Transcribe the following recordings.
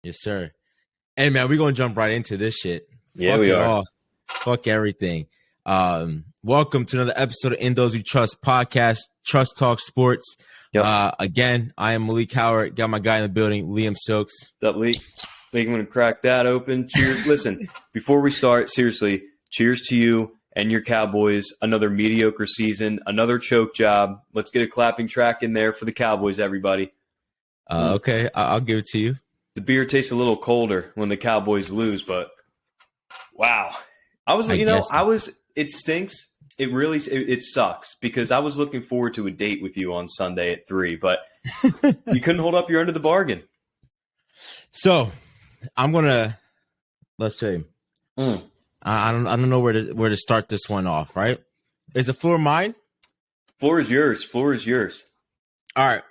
Yes, sir. Hey, man, we're going to jump right into this shit. Yeah, we are. All. Fuck everything. Welcome to another episode of In Those We Trust podcast, Trust Talk Sports. Yep. Again, I am Malik Howard. Got my guy in the building, Liam Stokes. What's up, Lee? I'm going to crack that open. Cheers. Listen, before we start, seriously, cheers to you and your Cowboys. Another mediocre season, another choke job. Let's get a clapping track in there for the Cowboys, everybody. Okay, I'll give it to you. The beer tastes a little colder when the Cowboys lose, but wow. It stinks. It really sucks because I was looking forward to a date with you on Sunday at 3, but you couldn't hold up your end of the bargain. So I'm gonna let's see. I don't know where to start this one off. Right? Is the floor mine? Floor is yours. Floor is yours. All right.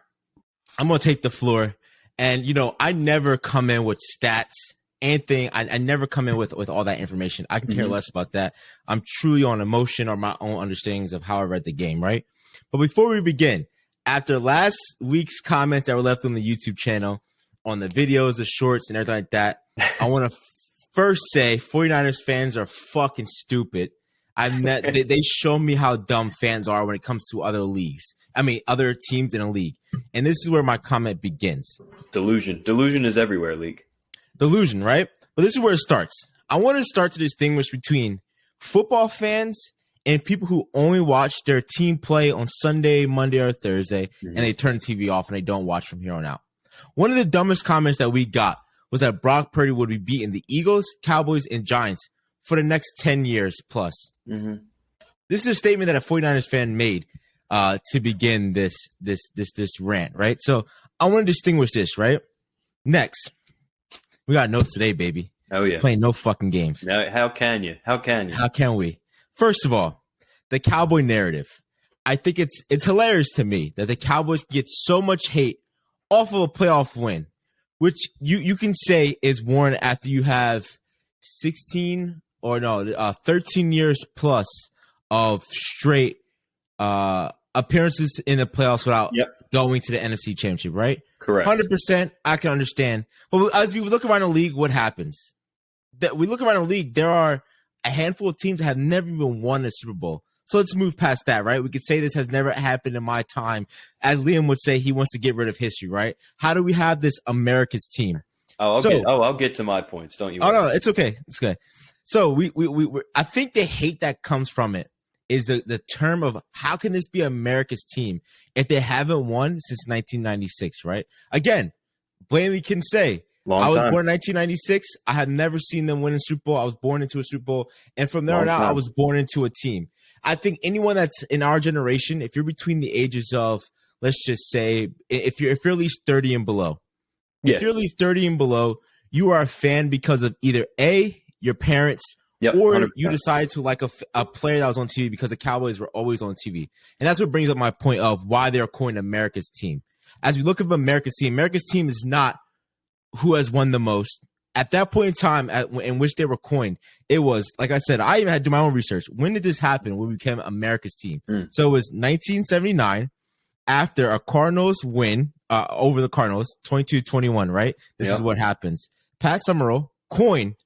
I'm gonna take the floor, and I never come in with stats. Anything. I never come in with all that information. I can care less about that. I'm truly on emotion or my own understandings of how I read the game, right? But before we begin, after last week's comments that were left on the YouTube channel, on the videos, the shorts, and everything like that, I want to first say 49ers fans are fucking stupid. They show me how dumb fans are when it comes to other leagues. I mean, other teams in a league. And this is where my comment begins. Delusion. Delusion is everywhere, league. Delusion, right? But this is where it starts. I want to start to distinguish between football fans and people who only watch their team play on Sunday, Monday, or Thursday, and they turn the TV off and they don't watch from here on out. One of the dumbest comments that we got was that Brock Purdy would be beating the Eagles, Cowboys, and Giants for the next 10 years plus. This is a statement that a 49ers fan made to begin this rant, right? So I want to distinguish this, right? Next. We got notes today, baby. Oh, yeah. Playing no fucking games. Now, how can you? How can you? How can we? First of all, the Cowboy narrative. I think it's hilarious to me that the Cowboys get so much hate off of a playoff win, which you can say is worn after you have 13 years plus of straight appearances in the playoffs without going to the NFC Championship, right? Correct. 100%, I can understand. But as we look around the league, what happens? That we look around the league, there are a handful of teams that have never even won a Super Bowl. So let's move past that, right? We could say this has never happened in my time. As Liam would say, he wants to get rid of history, right? How do we have this America's team? I'll get to my points. Don't you worry. Oh, no, it's okay. It's good. So I think the hate that comes from it is the term of how can this be America's team if they haven't won since 1996, right? Again, Blaney can say, I was born in 1996. I had never seen them win a Super Bowl. I was born into a Super Bowl. And from there on out, I was born into a team. I think anyone that's in our generation, if you're between the ages of, let's just say, if you're at least 30 and below, if you're at least 30 and below, you are a fan because of either A, your parents, or 100%. You decide to like a player that was on TV because the Cowboys were always on TV. And that's what brings up my point of why they're coined America's team. As we look at America's team is not who has won the most. At that point in time in which they were coined, it was, like I said, I even had to do my own research. When did this happen when we became America's team? So it was 1979 after a Cardinals win over the Cardinals, 22-21, right? This is what happens. Pat Summerall coined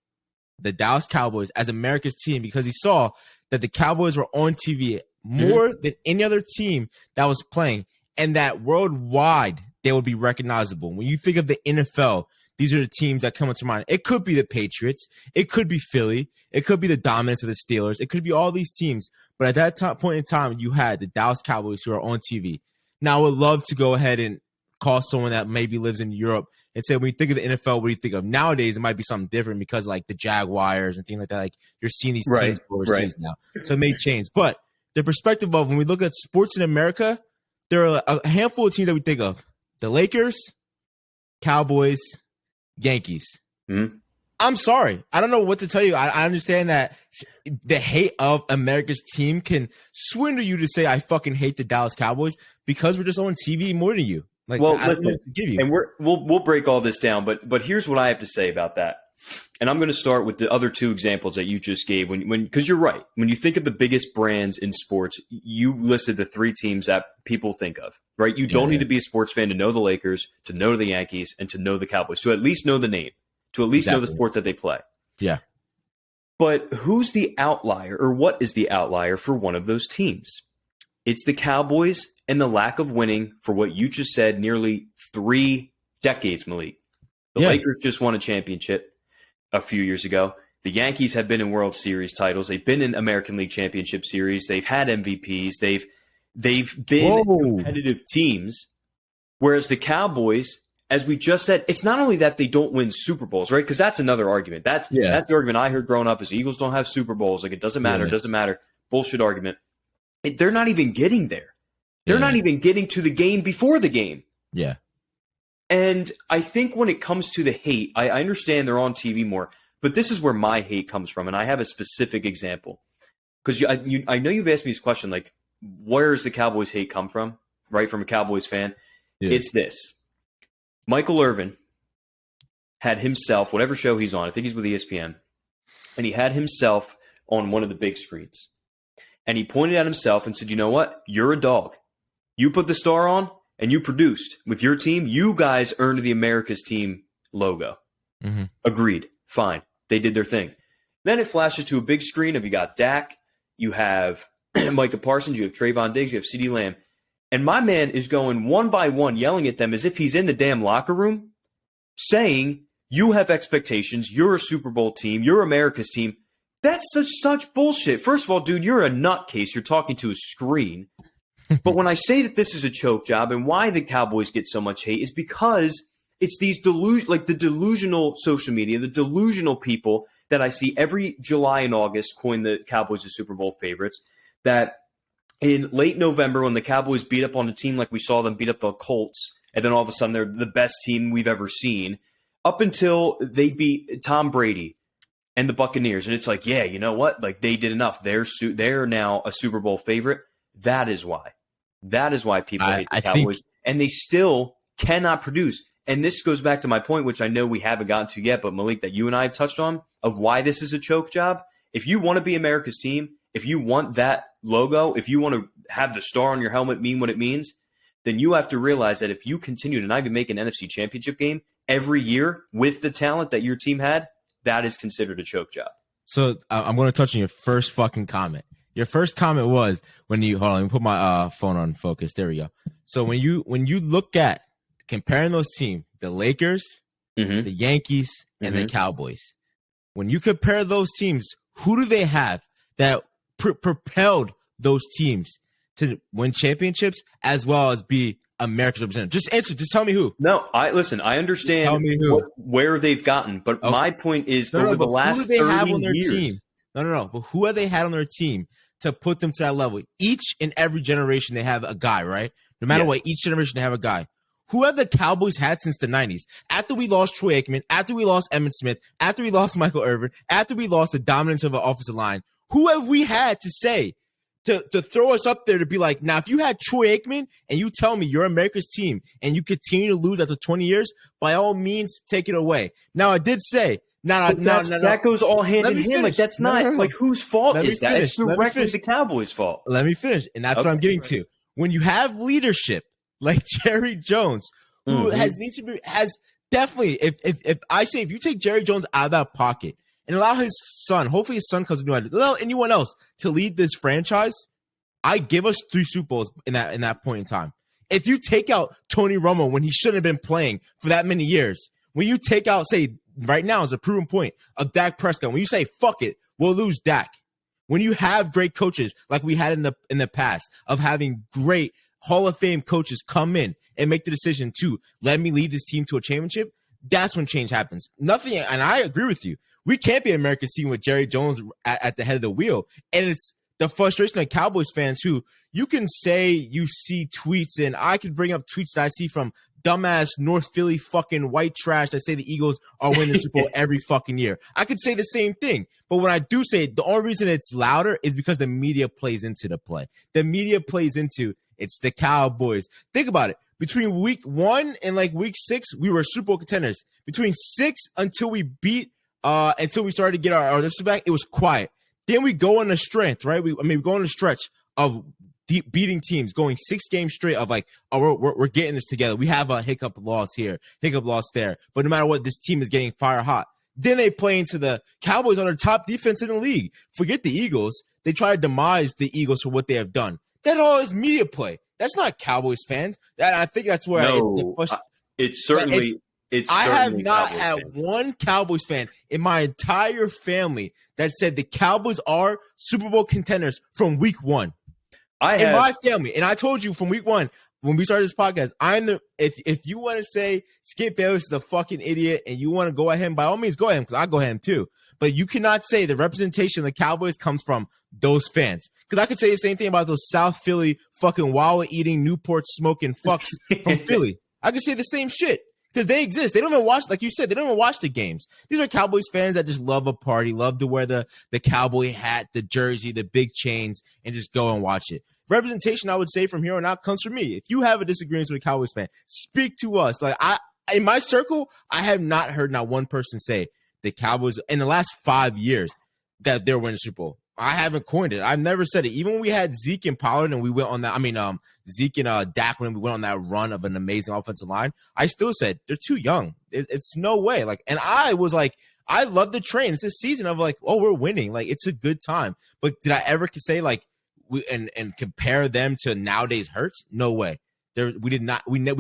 the Dallas Cowboys as America's team because he saw that the Cowboys were on TV more than any other team that was playing, and that worldwide they would be recognizable. When you think of the NFL, these are the teams that come into mind. It could be the Patriots. It could be Philly. It could be the dominance of the Steelers. It could be all these teams. But at that point in time, you had the Dallas Cowboys who are on TV. Now, I would love to go ahead and call someone that maybe lives in Europe and say, when you think of the NFL, what do you think of? Nowadays, it might be something different because like the Jaguars and things like that, like you're seeing these teams overseas now. So it may change. But the perspective of when we look at sports in America, there are a handful of teams that we think of. The Lakers, Cowboys, Yankees. I'm sorry. I don't know what to tell you. I understand that the hate of America's team can swindle you to say I fucking hate the Dallas Cowboys because we're just on TV more than you. Like, well, I don't know what to give you. And we'll break all this down, but here's what I have to say about that. And I'm going to start with the other two examples that you just gave. Because you're right. When you think of the biggest brands in sports, you listed the three teams that people think of, right? You don't need to be a sports fan to know the Lakers, to know the Yankees, and to know the Cowboys, to at least know the name, to at least know the sport that they play. Yeah. But who's the outlier, or what is the outlier for one of those teams? It's the Cowboys and the lack of winning for what you just said, nearly 3 decades, Malik. The Lakers just won a championship a few years ago. The Yankees have been in World Series titles. They've been in American League Championship Series. They've had MVPs. They've been competitive teams. Whereas the Cowboys, as we just said, it's not only that they don't win Super Bowls, right? Because that's another argument. That's the argument I heard growing up is the Eagles don't have Super Bowls. Like, it doesn't matter. It doesn't matter. Bullshit argument. They're not even getting there. They're not even getting to the game before the game. Yeah. And I think when it comes to the hate, I understand they're on TV more, but this is where my hate comes from. And I have a specific example. Because I know you've asked me this question, like, where does the Cowboys hate come from, right? From a Cowboys fan. Yeah. It's this. Michael Irvin had himself, whatever show he's on, I think he's with ESPN, and he had himself on one of the big screens. And he pointed at himself and said, you know what? You're a dog. You put the star on and you produced. With your team, you guys earned the America's team logo. Mm-hmm. Agreed. Fine. They did their thing. Then it flashes to a big screen of you got Dak, you have Micah Parsons, you have Trayvon Diggs, you have CeeDee Lamb. And my man is going one by one, yelling at them as if he's in the damn locker room, saying, you have expectations, you're a Super Bowl team, you're America's team. That's such bullshit. First of all, dude, you're a nutcase. You're talking to a screen. But when I say that this is a choke job and why the Cowboys get so much hate is because it's these the delusional social media, the delusional people that I see every July and August coin the Cowboys as Super Bowl favorites, that in late November when the Cowboys beat up on a team like we saw them beat up the Colts, and then all of a sudden they're the best team we've ever seen, up until they beat Tom Brady and the Buccaneers. And it's like, yeah, you know what? Like, they did enough. They're now a Super Bowl favorite. That is why. That is why people hate the Cowboys. And they still cannot produce. And this goes back to my point, which I know we haven't gotten to yet, but Malik, that you and I have touched on, of why this is a choke job. If you want to be America's team, if you want that logo, if you want to have the star on your helmet mean what it means, then you have to realize that if you continue to not even make an NFC championship game every year with the talent that your team had, that is considered a choke job. So I'm going to touch on your first fucking comment. Your first comment was when you hold on. Let me put my phone on focus. There we go. So when you look at comparing those teams, the Lakers, the Yankees, and the Cowboys, when you compare those teams, who do they have that propelled those teams to win championships as well as be America's representative? Just answer. Just tell me who. No, I understand tell me who. Where they've gotten, but my point is over the last 30 have on their years. Team? No. But who have they had on their team to put them to that level? Each and every generation they have a guy, right? No matter what, each generation they have a guy. Who have the Cowboys had since the 90s? After we lost Troy Aikman, after we lost Emmitt Smith, after we lost Michael Irvin, after we lost the dominance of our offensive line, who have we had to say to throw us up there to be like, now, if you had Troy Aikman and you tell me you're America's team and you continue to lose after 20 years, by all means, take it away. Now, I did say, no. That goes all hand in hand. Like, that's not like whose fault is that? It's directly the Cowboys' fault. Let me finish. And that's what I'm getting to. When you have leadership like Jerry Jones, who has definitely, if I say, if you take Jerry Jones out of that pocket and allow his son, hopefully his son comes to allow anyone else to lead this franchise, I give us 3 Super Bowls in that point in time. If you take out Tony Romo when he shouldn't have been playing for that many years, when you take out, say, right now is a proven point of Dak Prescott, when you say, fuck it, we'll lose Dak. When you have great coaches like we had in the past of having great Hall of Fame coaches come in and make the decision to let me lead this team to a championship, that's when change happens. Nothing, and I agree with you. We can't be America's team with Jerry Jones at the head of the wheel. And it's the frustration of Cowboys fans who you can say you see tweets, and I can bring up tweets that I see from dumbass North Philly fucking white trash that say the Eagles are winning the Super Bowl every fucking year. I could say the same thing. But when I do say it, the only reason it's louder is because the media plays into the play. The media plays into it's the Cowboys. Think about it. Between week 1 and like week 6, we were Super Bowl contenders. Between 6 until we beat until we started to get our this back, it was quiet. Then we go on a strength, right? We go on a stretch of beating teams, going 6 games straight of like, oh, we're getting this together. We have a hiccup loss here, hiccup loss there. But no matter what, this team is getting fire hot. Then they play into the Cowboys on their top defense in the league. Forget the Eagles. They try to demise the Eagles for what they have done. That all is media play. That's not Cowboys fans. I think that's where it's certainly. I have not had one Cowboys fan in my entire family that said the Cowboys are Super Bowl contenders from week 1. My family, and I told you from week 1 when we started this podcast, if you want to say Skip Bayless is a fucking idiot and you want to go at him, by all means go at him, because I'll go at him too. But you cannot say the representation of the Cowboys comes from those fans. Because I could say the same thing about those South Philly fucking Wawa-eating, Newport smoking fucks from Philly. I could say the same shit. Because they exist. They don't even watch, like you said, they don't even watch the games. These are Cowboys fans that just love a party, love to wear the Cowboy hat, the jersey, the big chains, and just go and watch it. Representation, I would say, from here on out comes from me. If you have a disagreement with a Cowboys fan, speak to us. Like in my circle, I have not heard not one person say the Cowboys in the last 5 years that they're winning the Super Bowl. I haven't coined it. I've never said it. Even when we had Zeke and Pollard and we went on that, Zeke and Dak, when we went on that run of an amazing offensive line, I still said they're too young. It's no way. Like, and I was like, I love the train. It's a season of like, oh, we're winning. Like, it's a good time. But did I ever say like and compare them to nowadays Hurts? No way. We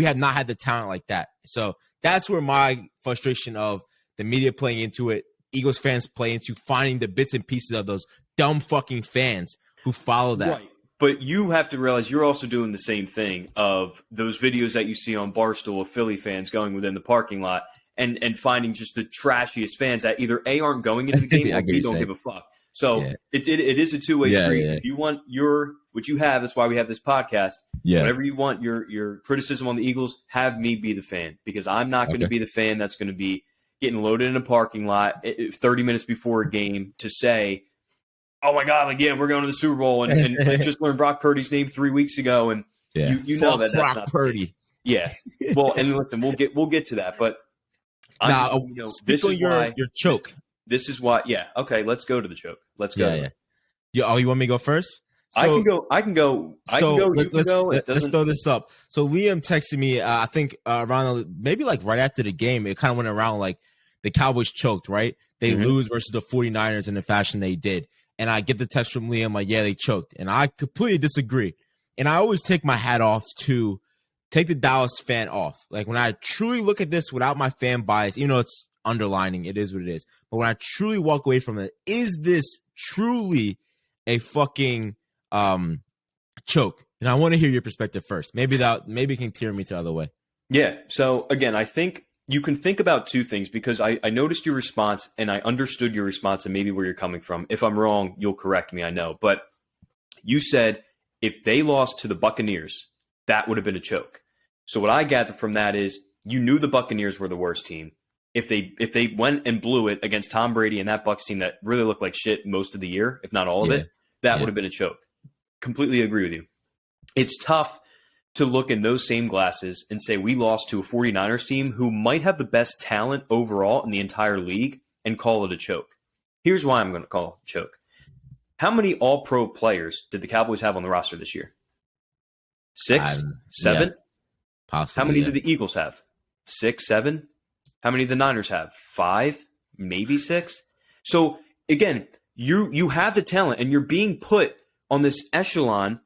have not had the talent like that. So that's where my frustration of the media playing into it, Eagles fans play into finding the bits and pieces of those dumb fucking fans who follow that. Right. But you have to realize you're also doing the same thing of those videos that you see on Barstool of Philly fans going within the parking lot and finding just the trashiest fans that either A, aren't going into the game or B, don't give a fuck. So it is a two-way street. Yeah. If you want what you have, that's why we have this podcast. Yeah. Whatever you want, your criticism on the Eagles, have me be the fan, because I'm not going to be the fan that's going to be getting loaded in a parking lot 30 minutes before a game to say, oh my God, like, yeah, we're going to the Super Bowl, and I just learned Brock Purdy's name 3 weeks ago, and you know that's Brock not Purdy. Yeah. Well, and listen, we'll get to that, but this is your choke. This is why. Yeah. Okay. Let's go to the choke. Let's go. Yeah. Oh, you want me to go first? So, I can go. Let's throw this up. So Liam texted me, I think around maybe like right after the game, it kind of went around like the Cowboys choked, right? They lose versus the 49ers in the fashion they did. And I get the text from Liam like, yeah, they choked. And I completely disagree. And I always take my hat off to take the Dallas fan off. Like when I truly look at this without my fan bias, it's underlining, it is what it is. But when I truly walk away from it, is this truly a fucking choke? And I want to hear your perspective first. Maybe it can tear me to the other way. Yeah. So again, I think you can think about two things, because I noticed your response and I understood your response and maybe where you're coming from. If I'm wrong, you'll correct me, I know. But you said if they lost to the Buccaneers, that would have been a choke. So what I gather from that is you knew the Buccaneers were the worst team. If they went and blew it against Tom Brady and that Bucs team that really looked like shit most of the year, if not all of it, that would have been a choke. Completely agree with you. It's tough to look in those same glasses and say we lost to a 49ers team who might have the best talent overall in the entire league and call it a choke. Here's why I'm going to call it a choke. How many all-pro players did the Cowboys have on the roster this year? 6? 7? Possibly. How many did the Eagles have? 6, 7? How many did the Niners have? 5? Maybe 6? So, again, you have the talent, and you're being put on this echelon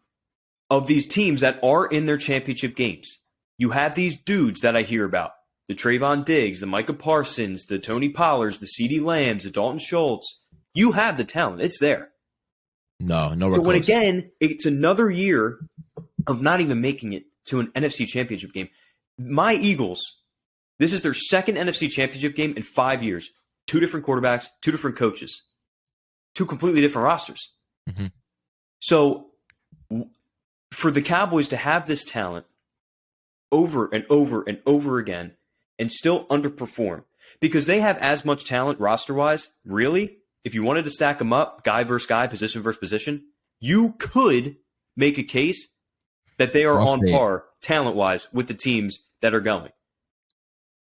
of these teams that are in their championship games. You have these dudes that I hear about, the Trayvon Diggs, the Micah Parsons, the Tony Pollards, the CeeDee Lambs, the Dalton Schultz. You have the talent. It's there. No. So when, again, it's another year of not even making it to an NFC championship game. My Eagles, this is their second NFC championship game in 5 years. 2 different quarterbacks, 2 different coaches, 2 completely different rosters. Mm-hmm. So for the Cowboys to have this talent over and over and over again and still underperform, because they have as much talent roster-wise, really, if you wanted to stack them up, guy versus guy, position versus position, you could make a case that they are on par talent-wise with the teams that are going.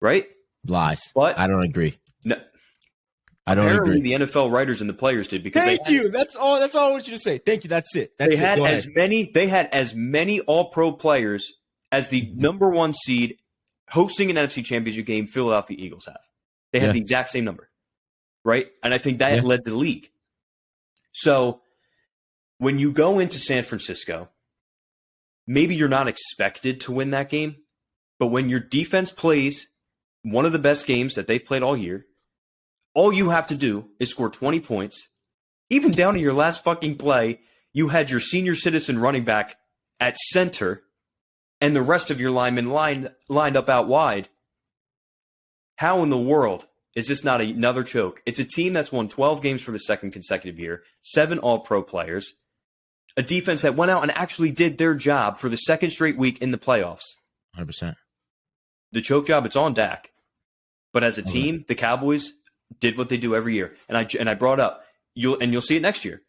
Right? Lies. But I don't agree. No. I don't Apparently, agree. the NFL writers and the players did because Thank you. That's all I want you to say. Thank you. That's it. They had as many All-Pro players as the number one seed hosting an NFC Championship game Philadelphia Eagles have. They had the exact same number, right? And I think that led the league. So when you go into San Francisco, maybe you're not expected to win that game, but when your defense plays one of the best games that they've played all year, all you have to do is score 20 points. Even down to your last fucking play, you had your senior citizen running back at center and the rest of your linemen lined up out wide. How in the world is this not another choke? It's a team that's won 12 games for the second consecutive year, 7 All-Pro players, a defense that went out and actually did their job for the second straight week in the playoffs. 100%. The choke job, it's on Dak. But as a team, the Cowboys did what they do every year. And I brought up, you'll see it next year.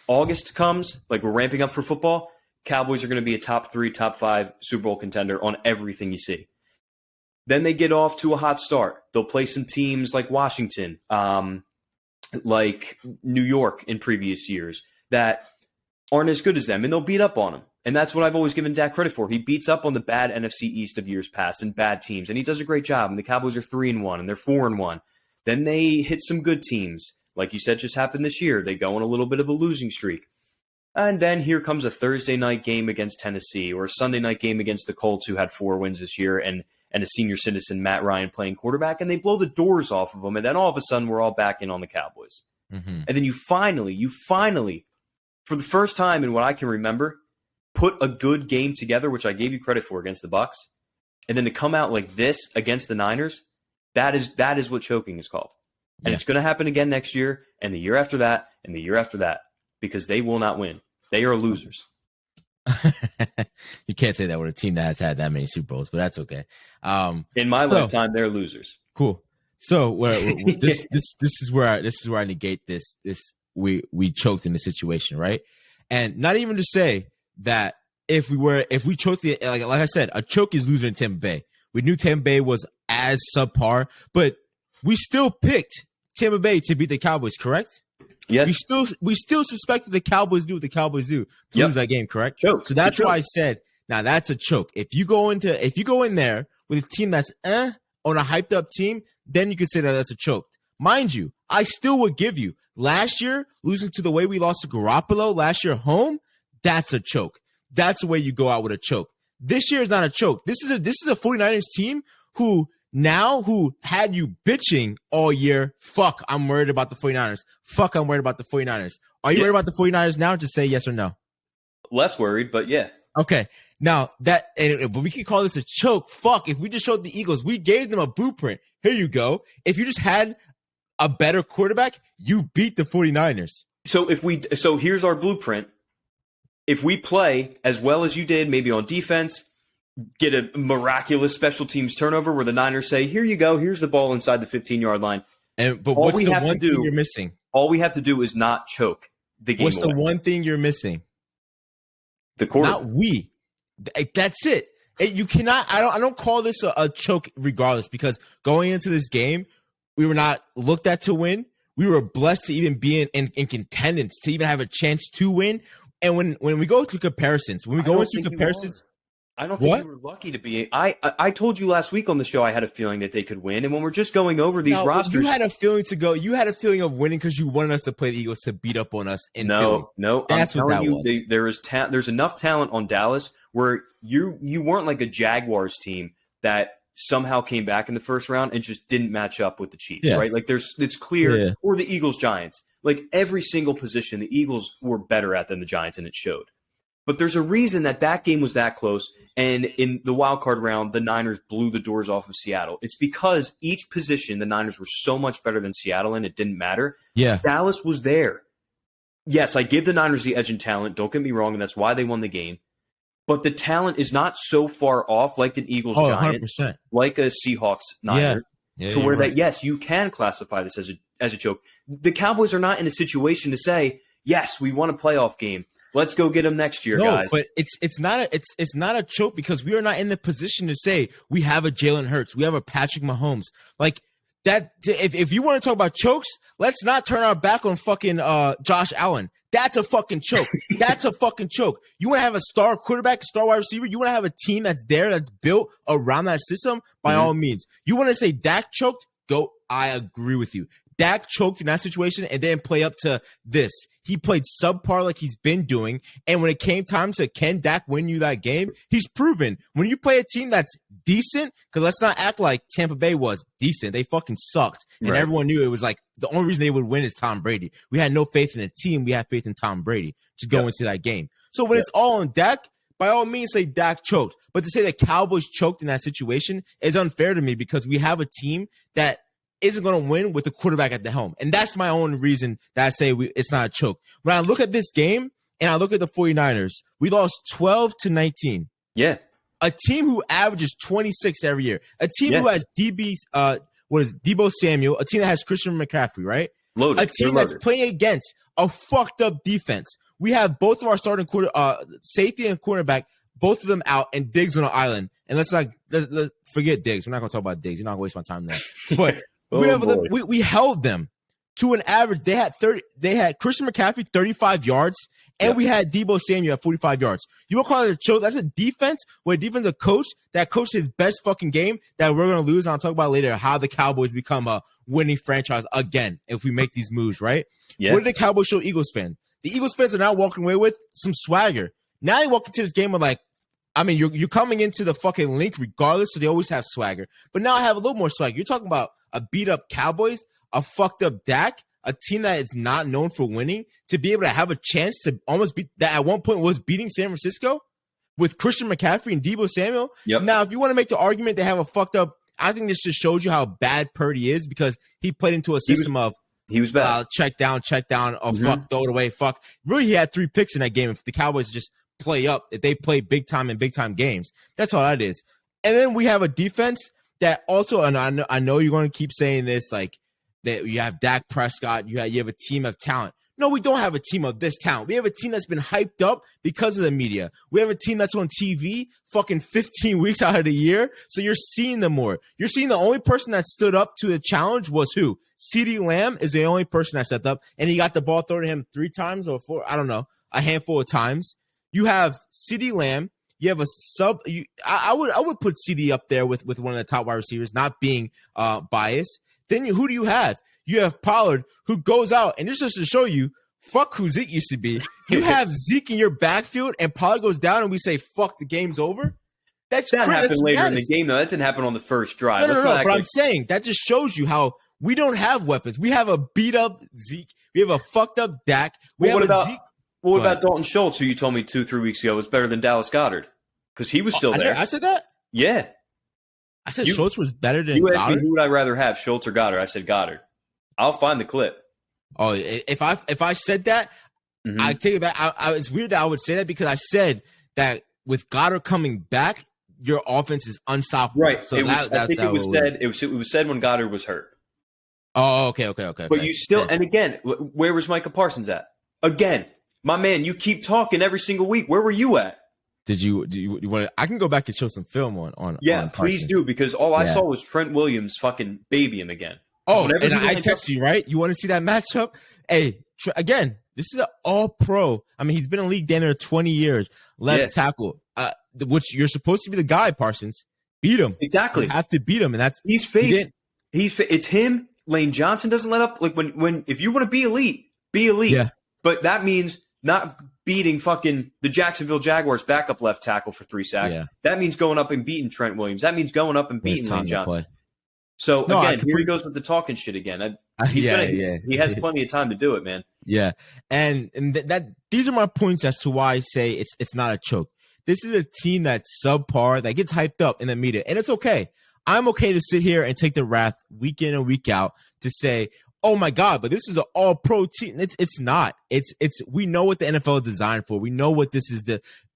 August comes, like we're ramping up for football. Cowboys are going to be a top 3, top 5 Super Bowl contender on everything you see. Then they get off to a hot start. They'll play some teams like Washington, like New York in previous years that aren't as good as them, and they'll beat up on them. And that's what I've always given Dak credit for. He beats up on the bad NFC East of years past and bad teams, and he does a great job. And the Cowboys are 3-1, and they're 4-1. Then they hit some good teams. Like you said, just happened this year. They go on a little bit of a losing streak. And then here comes a Thursday night game against Tennessee or a Sunday night game against the Colts, who had 4 wins this year, and a senior citizen, Matt Ryan, playing quarterback, and they blow the doors off of them. And then all of a sudden, we're all back in on the Cowboys. Mm-hmm. And then you finally, for the first time in what I can remember, put a good game together, which I gave you credit for against the Bucs. And then to come out like this against the Niners, that is what choking is called. And it's going to happen again next year, and the year after that, and the year after that, because they will not win. They are losers. You can't say that with a team that has had that many Super Bowls, but that's okay. In my lifetime, they're losers. Cool. So this is where I negate this. We choked in the situation, right? And not even to say that if we choked like I said, a choke is losing in Tampa Bay. We knew Tampa Bay was as subpar, but we still picked Tampa Bay to beat the Cowboys, correct? Yes. We still suspected the Cowboys do what the Cowboys do to lose that game, correct? Choke. So that's why I said, now that's a choke. If you go in there with a team that's on a hyped up team, then you could say that that's a choke. Mind you, I still would give you last year losing to the way we lost to Garoppolo last year home. That's a choke. That's the way you go out with a choke. This year is not a choke. This is a 49ers team who had you bitching all year. Fuck, I'm worried about the 49ers. Fuck, I'm worried about the 49ers. Are you worried about the 49ers now? Just say yes or no. Less worried, but yeah. Okay. Now but we can call this a choke. Fuck, if we just showed the Eagles, we gave them a blueprint. Here you go. If you just had a better quarterback, you beat the 49ers. So here's our blueprint. If we play as well as you did, maybe on defense, get a miraculous special teams turnover where the Niners say, here you go, here's the ball inside the 15-yard line. But what's the one thing you're missing? All we have to do is not choke the game What's the one thing you're missing? The quarter. Not we. That's it. You cannot. I don't call this a choke regardless, because going into this game, we were not looked at to win. We were blessed to even be in contendance, to even have a chance to win. And when we go to comparisons, I don't think we were lucky to be. I told you last week on the show I had a feeling that they could win, and when we're just going over these rosters, you had a feeling of winning because you wanted us to play the Eagles to beat up on us. No, that's what that was. There's enough talent on Dallas where you weren't like a Jaguars team that somehow came back in the first round and just didn't match up with the Chiefs, right? Like it's clear, or the Eagles Giants. Like every single position, the Eagles were better at than the Giants, and it showed. But there's a reason that game was that close. And in the wild card round, the Niners blew the doors off of Seattle. It's because each position, the Niners were so much better than Seattle, and it didn't matter. Yeah. Dallas was there. Yes, I give the Niners the edge in talent. Don't get me wrong, and that's why they won the game. But the talent is not so far off like an Eagles Giants, 100%. like a Seahawks Niners, to where right. that, yes, you can classify this as a choke. The Cowboys are not in a situation to say, yes, we won a playoff game. Let's go get them next year, guys. But it's not a choke because we are not in the position to say we have a Jalen Hurts, we have a Patrick Mahomes. Like That if you want to talk about chokes, let's not turn our back on fucking Josh Allen. That's a fucking choke. That's a fucking choke. You want to have a star quarterback, star wide receiver. You want to have a team that's there, that's built around that system. By all means, you want to say Dak choked? Go. I agree with you. Dak choked in that situation and didn't play up to this. He played subpar like he's been doing. And when it came time to can Dak win you that game, he's proven. When you play a team that's decent, because let's not act like Tampa Bay was decent. They fucking sucked. And everyone knew it was like the only reason they would win is Tom Brady. We had no faith in the team. We had faith in Tom Brady to go into that game. So when it's all on Dak, by all means, say Dak choked. But to say the Cowboys choked in that situation is unfair to me because we have a team that isn't going to win with the quarterback at the helm. And that's my own reason that I say it's not a choke. When I look at this game and I look at the 49ers, we lost 12-19. Yeah. A team who averages 26 every year. A team who has Debo Samuel, a team that has Christian McCaffrey, right? Loaded. A team that's playing against a fucked up defense. We have both of our starting safety and cornerback, both of them out, and Diggs on an island. And let's forget Diggs. We're not going to talk about Diggs. You're not going to waste my time there. But we held them to an average. They had Christian McCaffrey 35 yards, and we had Debo Samuel at 45 yards. You won't call it a choke. That's a defense where a defensive coach that coached his best fucking game that we're going to lose. And I'll talk about later how the Cowboys become a winning franchise again if we make these moves, right? Yeah. What did the Cowboys show Eagles fans? The Eagles fans are now walking away with some swagger. Now they walk into this game with like, I mean, you're coming into the fucking link regardless, so they always have swagger. But now I have a little more swagger. You're talking about a beat-up Cowboys, a fucked-up Dak, a team that is not known for winning, to be able to have a chance to almost beat that at one point was beating San Francisco with Christian McCaffrey and Debo Samuel. Yep. Now, if you want to make the argument they have a fucked-up, I think this just shows you how bad Purdy is because he played into a system of he was bad. Check down, fuck, throw it away, fuck. Really, he had 3 picks in that game. If the Cowboys just play up, if they play big time in big time games, that's all that is. And then we have a defense that also, and I know you're going to keep saying this, like that you have Dak Prescott, you have a team of talent. No, we don't have a team of this talent. We have a team that's been hyped up because of the media. We have a team that's on TV fucking 15 weeks out of the year. So you're seeing them more. You're seeing the only person that stood up to the challenge was who? CeeDee Lamb is the only person that stepped up, and he got the ball thrown to him 3 times or 4, I don't know, a handful of times. You have CeeDee Lamb. You have a sub. I would put CD up there with one of the top wide receivers, not being biased. Then who do you have? You have Pollard, who goes out, and this is to show you, fuck who Zeke used to be. You have Zeke in your backfield, and Pollard goes down, and we say, fuck, the game's over? That happened later in the game, though. That didn't happen on the first drive. No, but I'm saying that just shows you how we don't have weapons. We have a beat-up Zeke. We have a fucked-up Dak. What about Dalton Schultz, who you told me 2-3 weeks ago was better than Dallas Goedert? Because he was still there. I said that? Yeah. I said Schultz was better than Goedert. You asked me who would I rather have, Schultz or Goedert. I said Goedert. I'll find the clip. Oh, if I said that, I take it back. It's weird that I would say that because I said that with Goddard coming back, your offense is unstoppable. Right. So I think it was said when Goddard was hurt. Oh, okay. But you still, and again, where was Micah Parsons at? Again, my man, you keep talking every single week. Where were you at? Did you want? I can go back and show some film on. Yeah, on please do, because all I saw was Trent Williams fucking baby him again. Oh, and I text you, right? You want to see that matchup? Hey, again, this is an all-pro. I mean, he's been in the league there 20 years. Left tackle, which you're supposed to be the guy, Parsons. Beat him. Exactly. You have to beat him, and that's he's faced. It's him. Lane Johnson doesn't let up. Like when if you want to be elite, be elite. Yeah. But that means not beating fucking the Jacksonville Jaguars backup left tackle for 3 sacks. Yeah. That means going up and beating Trent Williams. That means going up and beating Lane Johnson. So again, here he goes with the talking shit again. He has plenty of time to do it, man. Yeah, and that these are my points as to why I say it's not a choke. This is a team that's subpar, that gets hyped up in the media, and it's okay. I'm okay to sit here and take the wrath week in and week out to say, oh my God, but this is an all-pro team. It's not. It's we know what the NFL is designed for. We know what this is.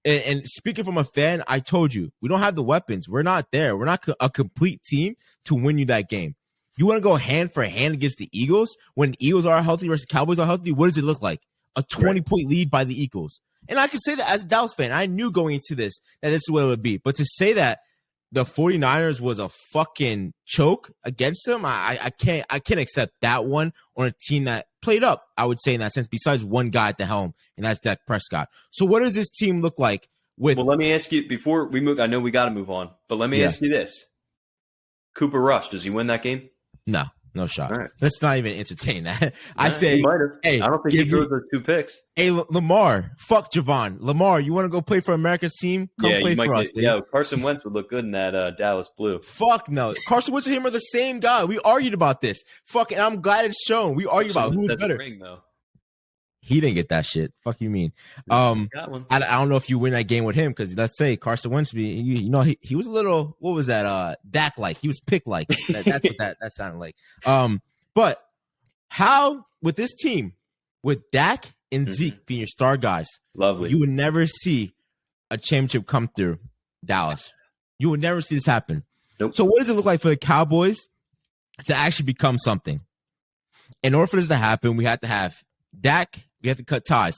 And speaking from a fan, I told you, we don't have the weapons. We're not there. We're not a complete team to win you that game. You want to go hand for hand against the Eagles when the Eagles are healthy versus Cowboys are healthy? What does it look like? A 20-point lead by the Eagles. And I could say that as a Dallas fan. I knew going into this that this is what it would be. But to say that the 49ers was a fucking choke against them. I can't accept that one on a team that played up, I would say, in that sense, besides one guy at the helm, and that's Dak Prescott. So what does this team look like with? Well, let me ask you before we move. I know we got to move on, but let me ask you this: Cooper Rush, does he win that game? No shot. Right. Let's not even entertain that. I say, he might have. Hey, I don't think he throws those 2 picks. Hey, Lamar, fuck Javon. Lamar, you want to go play for America's team? Come play for us, baby. Yeah, Carson Wentz would look good in that Dallas blue. Fuck no. Carson Wentz and him are the same guy. We argued about this. Fucking, I'm glad it's shown. We argued about who's better. Ring, though. He didn't get that shit. Fuck you mean? Got one. I don't know if you win that game with him because let's say Carson Wentz, he was a little, what was that? Dak like. He was pick like. That's what that sounded like. But how with this team, with Dak and Zeke being your star guys, lovely, you would never see a championship come through Dallas. You would never see this happen. Nope. So what does it look like for the Cowboys to actually become something? In order for this to happen, we have to have Dak. We have to cut ties.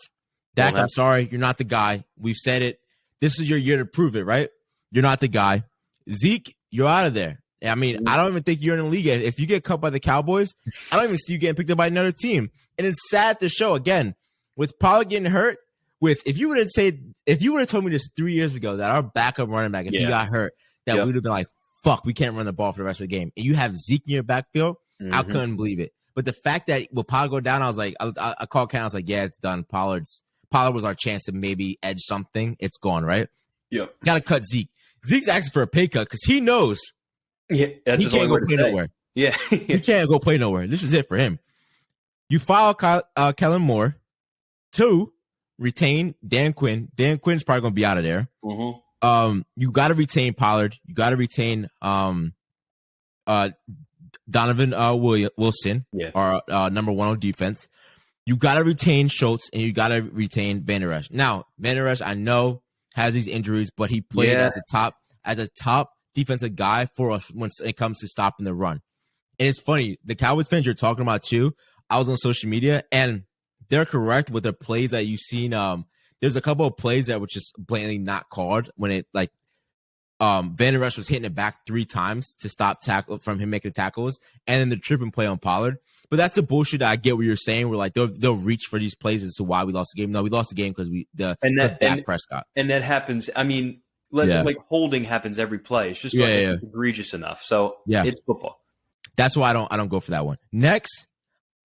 Dak, I'm sorry, you're not the guy. We've said it. This is your year to prove it, right? You're not the guy. Zeke, you're out of there. I mean, I don't even think you're in the league yet. If you get cut by the Cowboys, I don't even see you getting picked up by another team. And it's sad to show, again, with Pollard getting hurt, if you would have told me this 3 years ago that our backup running back, if he got hurt, that we would have been like, fuck, we can't run the ball for the rest of the game. And you have Zeke in your backfield, I couldn't believe it. But the fact that with Pollard go down, I was like, I called Ken, I was like, yeah, it's done. Pollard was our chance to maybe edge something. It's gone, right? Yep. Got to cut Zeke. Zeke's asking for a pay cut because he knows he can't go play nowhere. Yeah. He can't go play nowhere. This is it for him. You file Kellen Moore. 2, retain Dan Quinn. Dan Quinn's probably going to be out of there. You got to retain Pollard. You got to retain Donovan Wilson, our number 1 on defense. You got to retain Schultz, and you got to retain Van Der Esch. Now, Van Der Esch, I know, has these injuries, but he played as a top defensive guy for us when it comes to stopping the run. And it's funny, the Cowboys fans you're talking about too, I was on social media, and they're correct with the plays that you've seen. There's a couple of plays that were just blatantly not called when it, like, Van Der Esch was hitting it back 3 times to stop tackle from him making tackles, and then the tripping play on Pollard. But that's the bullshit that I get what you're saying. We're like, they'll reach for these plays as to why we lost the game. No, we lost the game because Dak Prescott. And that happens. I mean, like holding happens every play. It's just egregious enough. So it's football. That's why I don't go for that one. Next,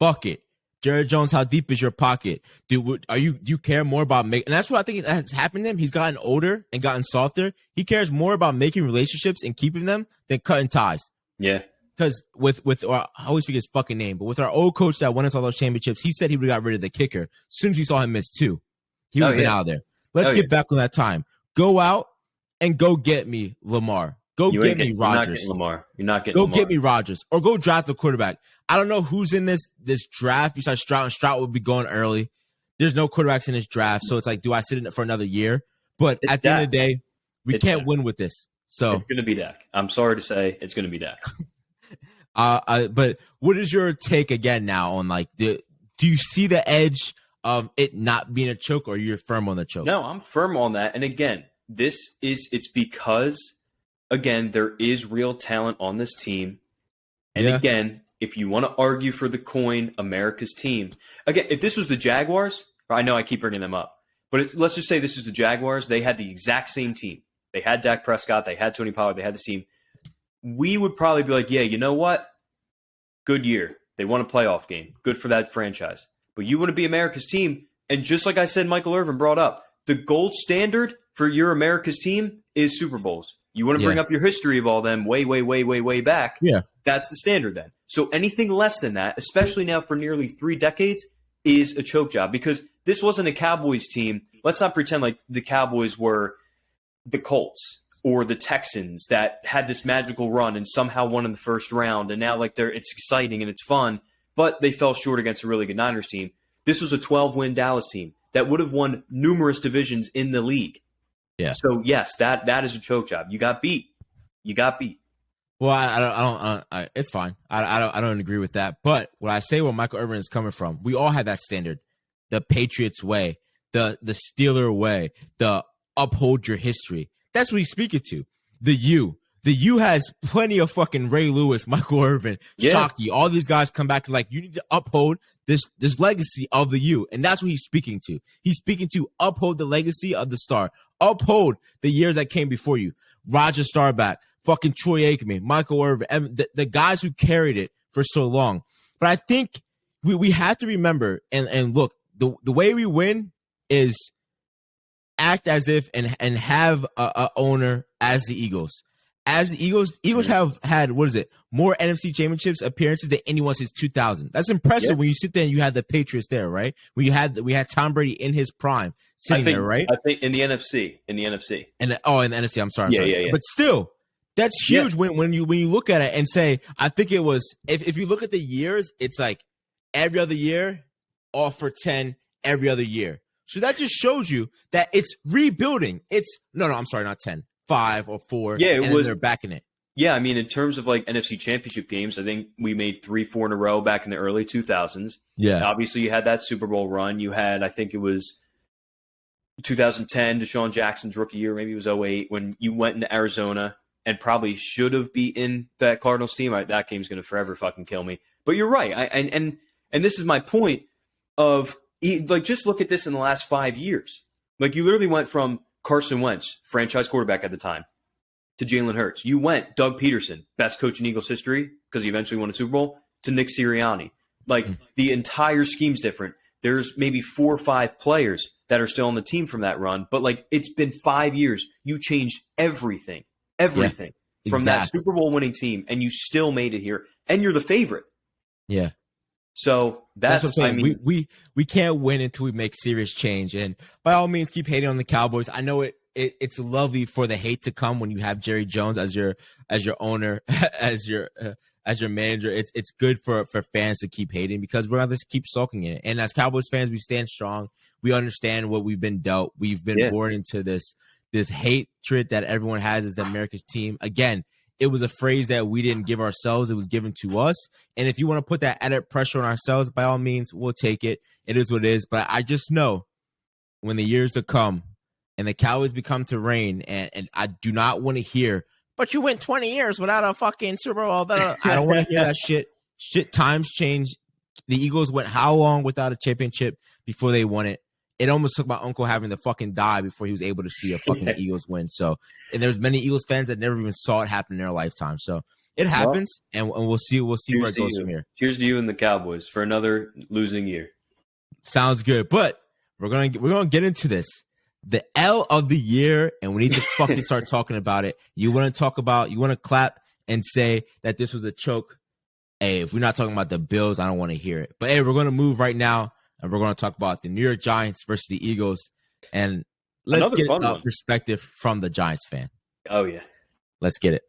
bucket. Jared Jones, how deep is your pocket? Dude, you care more about making, and that's what I think has happened to him. He's gotten older and gotten softer. He cares more about making relationships and keeping them than cutting ties. Yeah. Because I always forget his fucking name, but with our old coach that won us all those championships, he said he would have got rid of the kicker. As soon as he saw him miss 2, he would have been out of there. Let's get back on that time. Go out and go get me Lamar. Go get me Rodgers. You're not getting Lamar. Go get me Rodgers, or go draft a quarterback. I don't know who's in this draft besides Stroud, and Stroud will be going early. There's no quarterbacks in this draft, so it's like, do I sit in it for another year? But at the end of the day, we can't win with this. So it's going to be Dak. I'm sorry to say, it's going to be Dak. But what is your take again now on, like, do you see the edge of it not being a choke, or you're firm on the choke? No, I'm firm on that. And again, it's because, again, there is real talent on this team. And again, if you want to argue for the coin, America's team, again, if this was the Jaguars, I know I keep bringing them up, but let's just say this is the Jaguars. They had the exact same team. They had Dak Prescott. They had Tony Pollard. They had the team. We would probably be like, yeah, you know what? Good year. They won a playoff game. Good for that franchise. But you want to be America's team. And just like I said, Michael Irvin brought up, the gold standard for your America's team is Super Bowls. You want to bring up your history of all them way back. Yeah. That's the standard then. So anything less than that, especially now for nearly 3 decades, is a choke job, because this wasn't a Cowboys team. Let's not pretend like the Cowboys were the Colts or the Texans that had this magical run and somehow won in the first round, and now it's exciting and it's fun, but they fell short against a really good Niners team. This was a 12-win Dallas team that would have won numerous divisions in the league. Yeah. So yes, that is a choke job. You got beat. Well, I don't. It's fine. I don't agree with that. But what I say, where Michael Irvin is coming from, we all had that standard, the Patriots way, the Steeler way, the uphold your history. That's what he's speaking to. The the U has plenty of fucking Ray Lewis, Michael Irvin, Shockey. All these guys come back to like, you need to uphold this legacy of the U. And that's what he's speaking to. He's speaking to uphold the legacy of the star. Uphold the years that came before you. Roger Staubach, fucking Troy Aikman, Michael Irvin, and the guys who carried it for so long. But I think we have to remember and look, the way we win is act as if and have a owner as the Eagles. As the Eagles have had, more NFC championships appearances than anyone since 2000. That's impressive when you sit there and you had the Patriots there, right? We had Tom Brady in his prime sitting there, right? I think in the NFC. In the NFC. I'm sorry. Yeah. But still, that's huge when you look at it and say, I think it was, if you look at the years, it's like every other year, off for 10 every other year. So that just shows you that it's rebuilding. I'm sorry, not 10. 5 or 4. Yeah, it was. They're backing it. Yeah, I mean, in terms of like NFC Championship games, I think we made 3-4 in a row back in the early 2000s. Yeah, obviously you had that Super Bowl run. You had, I think it was 2010, Deshaun Jackson's rookie year. Maybe it was 2008 when you went into Arizona and probably should have beaten that Cardinals team. That game's going to forever fucking kill me. But you're right. And this is my point of like just look at this in the last 5 years. Like you literally went from Carson Wentz, franchise quarterback at the time, to Jalen Hurts. You went Doug Peterson, best coach in Eagles history because he eventually won a Super Bowl, to Nick Sirianni. Like the entire scheme's different. There's maybe 4 or 5 players that are still on the team from that run, but like it's been 5 years. You changed everything from that Super Bowl winning team, and you still made it here, and you're the favorite. Yeah. So that's what I'm saying. We can't win until we make serious change. And by all means, keep hating on the Cowboys. I know it's lovely for the hate to come when you have Jerry Jones as your owner, as your manager. It's good for fans to keep hating because we're gonna just keep sulking in it. And as Cowboys fans, we stand strong. We understand what we've been dealt. We've been born into this hatred that everyone has as the America's team. Again, it was a phrase that we didn't give ourselves. It was given to us. And if you want to put that added pressure on ourselves, by all means, we'll take it. It is what it is. But I just know when the years to come and the Cowboys become to reign, and I do not want to hear, but you went 20 years without a fucking Super Bowl. I don't want to hear that shit. Times change. The Eagles went how long without a championship before they won it? It almost took my uncle having to fucking die before he was able to see a fucking Eagles win. So, and there's many Eagles fans that never even saw it happen in their lifetime. So it happens, and we'll see where it goes from here. Cheers to you and the Cowboys for another losing year. Sounds good, but we're gonna get into this. The L of the year, and we need to fucking start talking about it. You want to clap and say that this was a choke. Hey, if we're not talking about the Bills, I don't want to hear it. But hey, we're gonna move right now. And we're going to talk about the New York Giants versus the Eagles. And let's get a perspective from the Giants fan. Oh, yeah. Let's get it.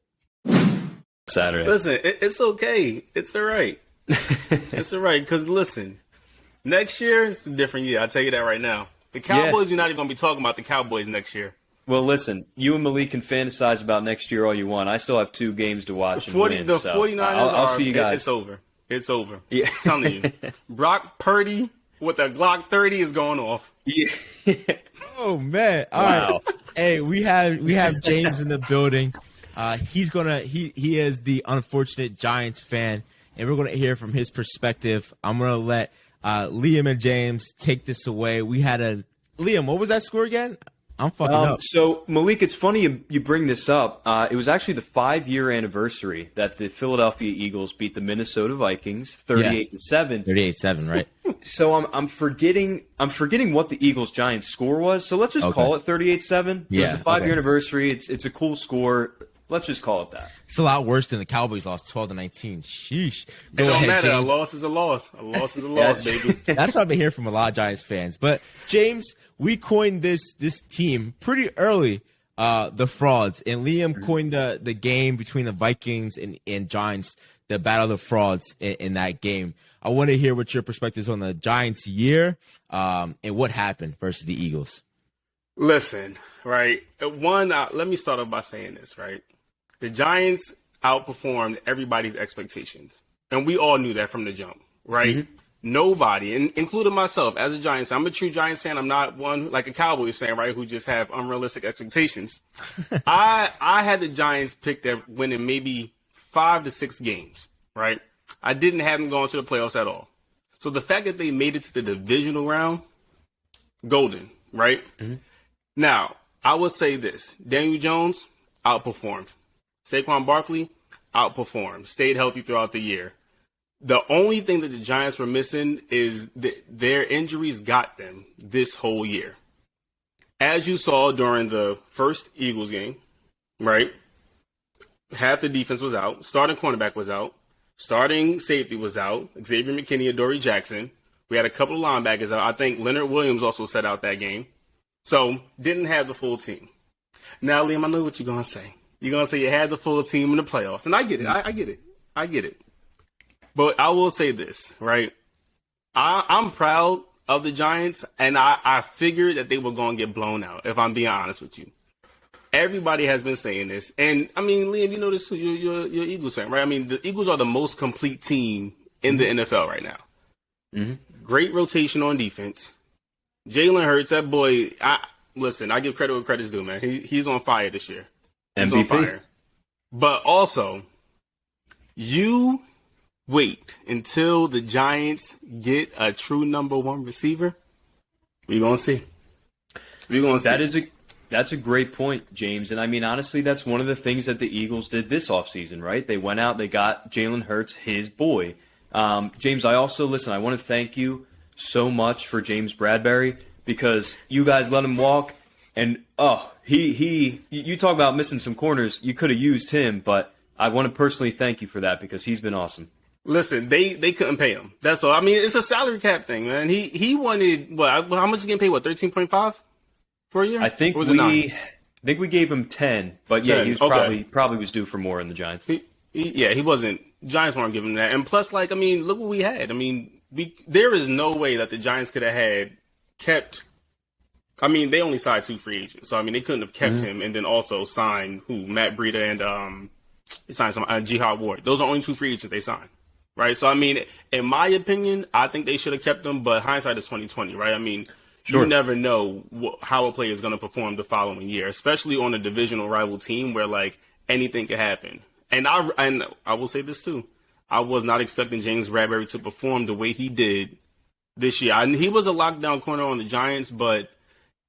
Saturday. Listen, it's okay. It's all right. It's all right. Because, listen, next year, it's a different year. I'll tell you that right now. The Cowboys, you're not even going to be talking about the Cowboys next year. Well, listen, you and Malik can fantasize about next year all you want. I still have 2 games to watch. The 49ers I'll see you guys. It's over. It's over. Yeah. I'm telling you. Brock Purdy with a Glock 30 is going off. Yeah. Oh man! All right. Hey, we have James in the building. He is the unfortunate Giants fan, and we're gonna hear from his perspective. I'm gonna let Liam and James take this away. Liam. What was that score again? I'm fucking up. So, Malik, it's funny you bring this up. It was actually the 5-year anniversary that the Philadelphia Eagles beat the Minnesota Vikings 38-7. 38-7, right? So I'm forgetting what the Eagles-Giants score was. So let's just call it 38-7. Yeah, it was the 5-year anniversary. It's a cool score. Let's just call it that. It's a lot worse than the Cowboys lost 12-19. Sheesh. It don't matter. James. A loss is a loss. A loss is a loss, baby. That's what I've been hearing from a lot of Giants fans. But James, we coined this team pretty early, the frauds, and Liam coined the game between the Vikings and Giants, the battle of the frauds in that game. I want to hear what your perspective is on the Giants year and what happened versus the Eagles. Listen, right. Let me start off by saying this, right. The Giants outperformed everybody's expectations, and we all knew that from the jump, right? Mm-hmm. nobody, including myself, as a Giants fan, I'm a true Giants fan. I'm not one like a Cowboys fan, right, who just have unrealistic expectations. I had the Giants picked at winning maybe 5 to 6 games, right? I didn't have them going to the playoffs at all. So the fact that they made it to the divisional round, golden, right? Mm-hmm. Now, I will say this. Daniel Jones outperformed. Saquon Barkley outperformed. Stayed healthy throughout the year. The only thing that the Giants were missing is their injuries got them this whole year. As you saw during the first Eagles game, right? Half the defense was out. Starting cornerback was out. Starting safety was out. Xavier McKinney and Dory Jackson. We had a couple of linebackers out. I think Leonard Williams also set out that game. So, didn't have the full team. Now, Liam, I know what you're going to say. You're going to say you had the full team in the playoffs. And I get it. I get it. I get it. But I will say this, right? I'm proud of the Giants, and I figured that they were going to get blown out, if I'm being honest with you. Everybody has been saying this. And, I mean, Liam, you know this too. You're an Eagles fan, right? I mean, the Eagles are the most complete team in the NFL right now. Mm-hmm. Great rotation on defense. Jalen Hurts, that boy, listen, I give credit where credit's due, man. He's on fire this year. He's MVP. On fire. But also, you wait until the Giants get a true number one receiver. We're going to see. We're going to see. That's a great point, James. And I mean, honestly, that's one of the things that the Eagles did this offseason, right? They went out, they got Jalen Hurts, his boy. James, I want to thank you so much for James Bradbury, because you guys let him walk. And, you talk about missing some corners. You could have used him, but I want to personally thank you for that, because he's been awesome. Listen, they couldn't pay him. That's all. I mean, it's a salary cap thing, man. He wanted, how much is he getting paid? 13.5 for a year? I think we gave him 10, but 10. Yeah, he was probably was due for more in the Giants. He wasn't. Giants weren't giving him that. And plus, look what we had. I mean, there is no way that the Giants could have kept. I mean, they only signed 2 free agents, so I mean, they couldn't have kept him and then also signed Matt Breida and they signed some Jihad Ward. Those are only 2 free agents they signed, right? So I mean, in my opinion, I think they should have kept them, but hindsight is 20/20, right? I mean, sure. You never know how a player is going to perform the following year, especially on a divisional rival team where anything could happen. And I will say this too. I was not expecting James Bradbury to perform the way he did this year. He was a lockdown corner on the Giants, but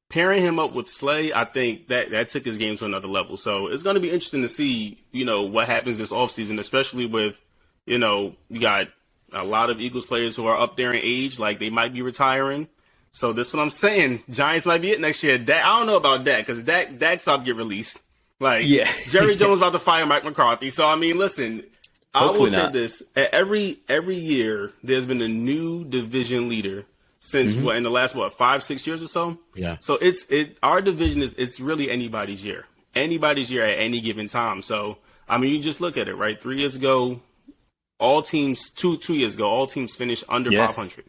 pairing him up with Slay, I think that took his game to another level. So it's going to be interesting to see, what happens this offseason, especially with, you got a lot of Eagles players who are up there in age, they might be retiring. So this is what I'm saying. Giants might be it next year. Dak, I don't know about Dak, because Dak's about to get released. Jerry Jones about to fire Mike McCarthy. So, I mean, listen, hopefully I will say this. Every year, there's been a new division leader since, in the last, 5-6 years or so? Yeah. So, our division it's really anybody's year. Anybody's year at any given time. So, I mean, you just look at it, right? 3 years ago, all teams, 2 years ago, all teams finished under 500.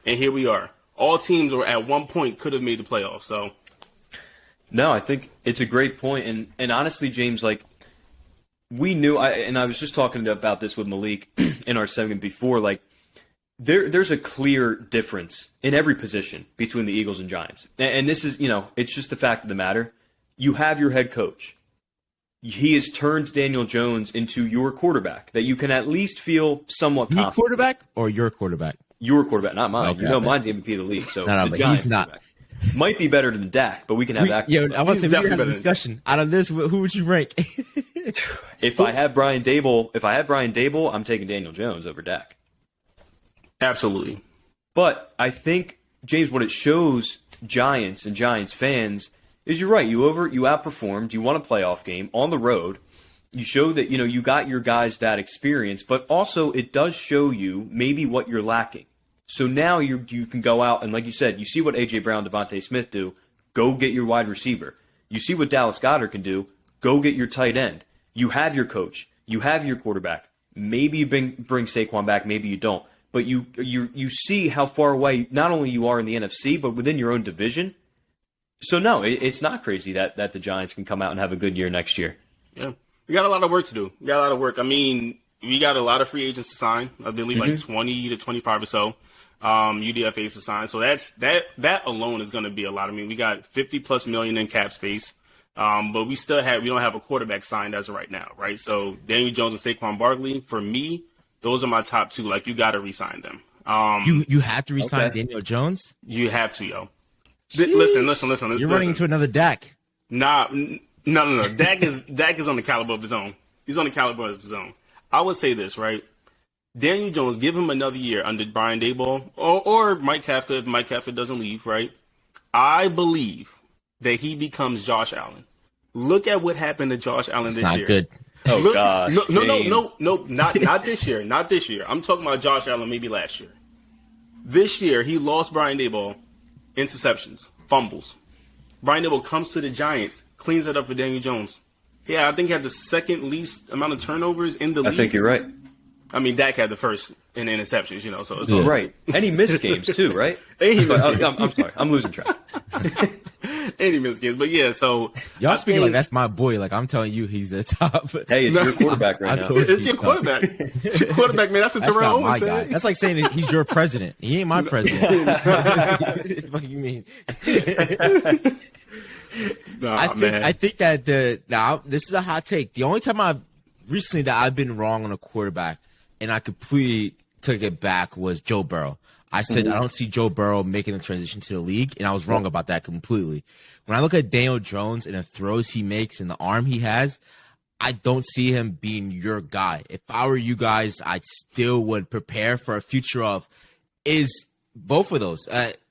And here we are. All teams were at one point could have made the playoffs. So, no, I think it's a great point. And honestly, James, we knew, and I was just talking about this with Malik in our segment before, there's a clear difference in every position between the Eagles and Giants. And this is, it's just the fact of the matter. You have your head coach. He has turned Daniel Jones into your quarterback that you can at least feel somewhat confident. The quarterback or your quarterback? Your quarterback, not mine. Okay, mine's the MVP of the league. So no, but he's not. Might be better than Dak, but we can have that. Yeah, I want to have a discussion. Out of this, who would you rank? If I had Brian Dable, I'm taking Daniel Jones over Dak. Absolutely. But I think, James, what it shows Giants and Giants fans is you're right. You outperformed. You won a playoff game on the road. You show that, you got your guys that experience, but also it does show you maybe what you're lacking. So now you can go out and, like you said, you see what A.J. Brown, Devontae Smith do, go get your wide receiver. You see what Dallas Goedert can do, go get your tight end. You have your coach. You have your quarterback. Maybe you bring Saquon back, maybe you don't. But you see how far away not only you are in the NFC, but within your own division. So, no, it's not crazy that the Giants can come out and have a good year next year. Yeah. We got a lot of work to do. We got a lot of work. I mean, we got a lot of free agents to sign. I believe like 20 to 25 or so. UDFAs to sign. So that alone is going to be a lot. I mean, we got $50+ million in cap space. But we don't have a quarterback signed as of right now, right? So Daniel Jones and Saquon Barkley, for me, those are my top two. Like, you got to re-sign them. You have to re-sign Daniel Jones? You have to, yo. Listen. You're running into another Dak. No. Dak is on the caliber of his own. He's on the caliber of his own. I would say this, right? Daniel Jones, give him another year under Brian Daboll or Mike Kafka if Mike Kafka doesn't leave, right? I believe that he becomes Josh Allen. Look at what happened to Josh Allen this year. Not good. Oh, God. No, not this year. Not this year. I'm talking about Josh Allen maybe last year. This year, he lost Brian Daboll, interceptions, fumbles. Brian Daboll comes to the Giants, cleans it up for Daniel Jones. Yeah, I think he had the second least amount of turnovers in the league. I think you're right. I mean, Dak had the first in interceptions, so it's right. And he missed games too, right? I'm sorry, I'm losing track. And he missed games, but yeah. So y'all speaking like that's my boy. Like I'm telling you, he's the top. Hey, it's your quarterback right now. It's your quarterback. It's your quarterback, man. That's what Terrell Owens said. That's like saying that he's your president. He ain't my president. What do you mean? I think that this is a hot take. The only time recently that I've been wrong on a quarterback and I completely took it back was Joe Burrow. I said I don't see Joe Burrow making the transition to the league, and I was wrong about that completely. When I look at Daniel Jones and the throws he makes and the arm he has, I don't see him being your guy. If I were you guys, I still would prepare for a future of is both of those.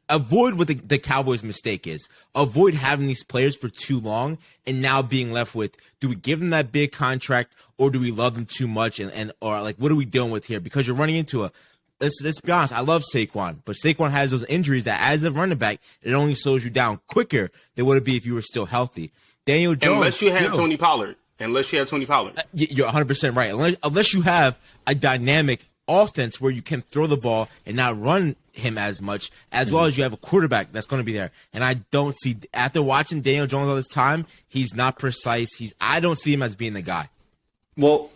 Avoid what the Cowboys' mistake is. Avoid having these players for too long and now being left with, do we give them that big contract or do we love them too much or like what are we dealing with here? Because you're running into let's be honest, I love Saquon, but Saquon has those injuries that as a running back, it only slows you down quicker than would it be if you were still healthy. Daniel Jones. Unless you have Tony Pollard. You're 100% right. Unless you have a dynamic offense where you can throw the ball and not run him as much, as well as you have a quarterback that's going to be there. And I don't see, after watching Daniel Jones all this time, he's not precise. I don't see him as being the guy. Well,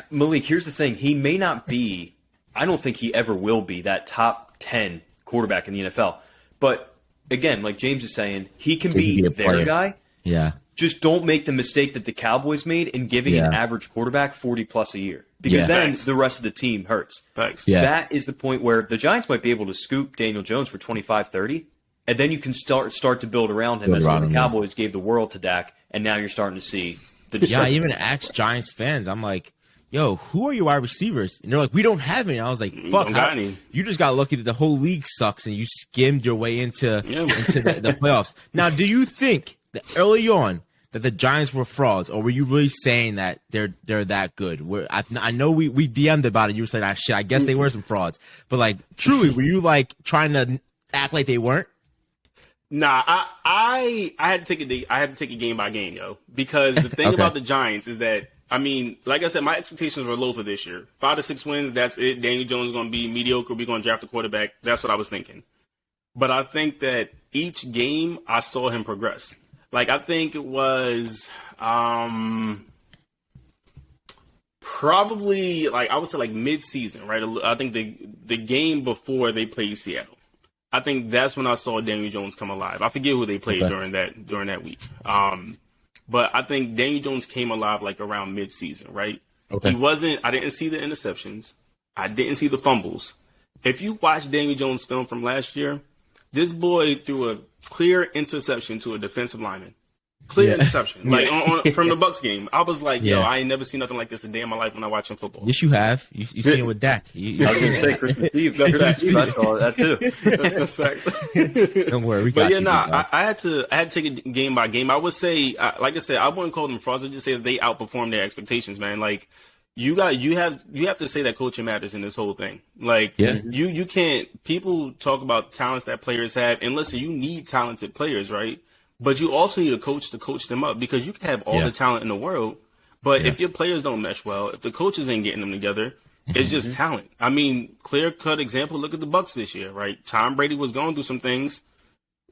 Malik, here's the thing. He may not be, I don't think he ever will be that top 10 quarterback in the NFL. But again, like James is saying, he can be their guy. Yeah. Just don't make the mistake that the Cowboys made in giving an average quarterback 40+ a year. Because then the rest of the team hurts. Thanks. Yeah. That is the point where the Giants might be able to scoop Daniel Jones for 25-30, and then you can start to build around him as the Cowboys gave the world to Dak, and now you're starting to see the destruction. Yeah, I even asked Giants fans, I'm like, yo, who are your wide receivers? And they're like, we don't have any. I was like, fuck, you just got lucky that the whole league sucks and you skimmed your way into the playoffs. Now, do you think that early on that the Giants were frauds, or were you really saying that they're that good? I know we DM'd about it. You were saying, I guess they were some frauds. But, like, truly, were you, like, trying to act like they weren't? Nah, I had to take a game by game, yo. Because the thing about the Giants is that, I mean, like I said, my expectations were low for this year. 5 to 6 wins, that's it. Daniel Jones is going to be mediocre. We're going to draft a quarterback. That's what I was thinking. But I think that each game, I saw him progress. Like, I think it was probably, like, I would say, like, mid-season, right? I think the game before they played Seattle. I think that's when I saw Daniel Jones come alive. I forget who they played during that week. But I think Daniel Jones came alive, like, around mid-season, right? Okay. I didn't see the interceptions. I didn't see the fumbles. If you watch Daniel Jones' film from last year, this boy threw a clear interception to a defensive lineman. Clear interception. Like from the Bucs game. I was like, yo, I ain't never seen nothing like this a day in my life when I watch football. Yes, you have. You seen it with Dak. I was going to say Christmas Eve. I saw that too. That's fact. Don't worry, we got you. I had to take it game by game. I would say, like I said, I wouldn't call them frauds. I'd just say that they outperformed their expectations, man. Like, you have to say that coaching matters in this whole thing. Like, you can't. People talk about talents that players have, and listen, you need talented players, right? But you also need a coach to coach them up, because you can have all the talent in the world, but if your players don't mesh well, if the coaches ain't getting them together, it's just talent. I mean, clear-cut example, look at the Bucs this year, right? Tom Brady was going through some things,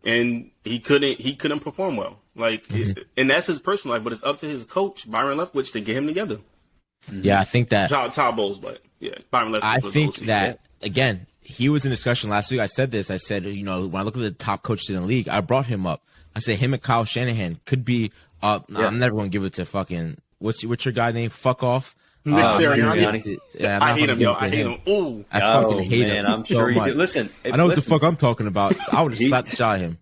and he couldn't perform well. Like, and that's his personal life, but it's up to his coach, Byron Leftwich, to get him together. Yeah, I think that Todd Bowles, but yeah, Byron Leftwich. I think that again, he was in discussion last week. I said this. I said, when I look at the top coaches in the league, I brought him up. I said him and Kyle Shanahan could be. I'm never going to give it to fucking what's your guy name? Fuck off. Nick Sirianni. Yeah, I hate him, yo. I hate him. Ooh, I fucking hate him. I'm sure so you do. Listen, I know what the fuck I'm talking about. I would have slapped the shot at him.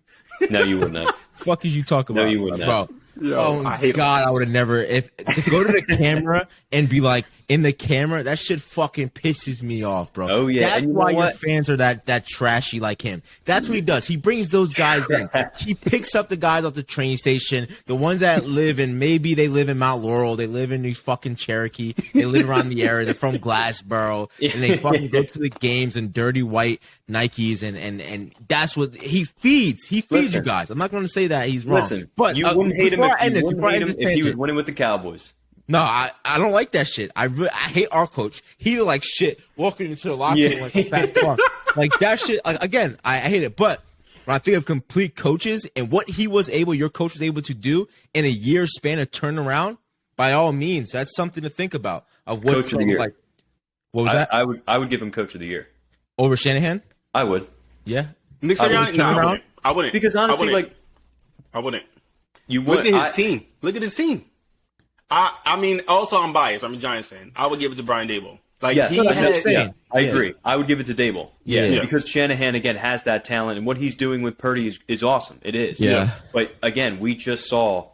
No, you wouldn't have. Fuck is you talking about? No, you wouldn't, bro. Yo, I hate God, him. I would have never. If to go to the camera and be like in the camera, that shit fucking pisses me off, bro. Oh yeah, that's why your fans are that trashy like him. That's what he does. He brings those guys in. He picks up the guys off the train station, the ones that live in maybe they live in Mount Laurel, they live in New fucking Cherokee, they live around the area, they're from Glassboro, and they fucking go to the games in dirty white Nikes, and that's what he feeds. He feeds you guys. I'm not going to say that he's wrong. Listen, but you wouldn't hate him if he was winning with the Cowboys. No, I don't like that shit. I hate our coach. He like shit walking into the locker room like a fat fuck. Like that shit. Like, again, I hate it. But when I think of complete coaches and what your coach was able to do in a year span of turnaround, by all means, that's something to think about. Of what Coach of the year. Like, what was that? I would give him Coach of the Year over Shanahan. I would. Yeah. Nick Sirianni? No, I wouldn't. Because honestly, I wouldn't. You look at his team. Look at his team. I mean, also I'm biased. I'm a Giants fan. I would give it to Brian Daboll. Like, yes, I agree. agree. I would give it to Daboll. Yeah, because Shanahan again has that talent, and what he's doing with Purdy is awesome. It is. Yeah. But again, we just saw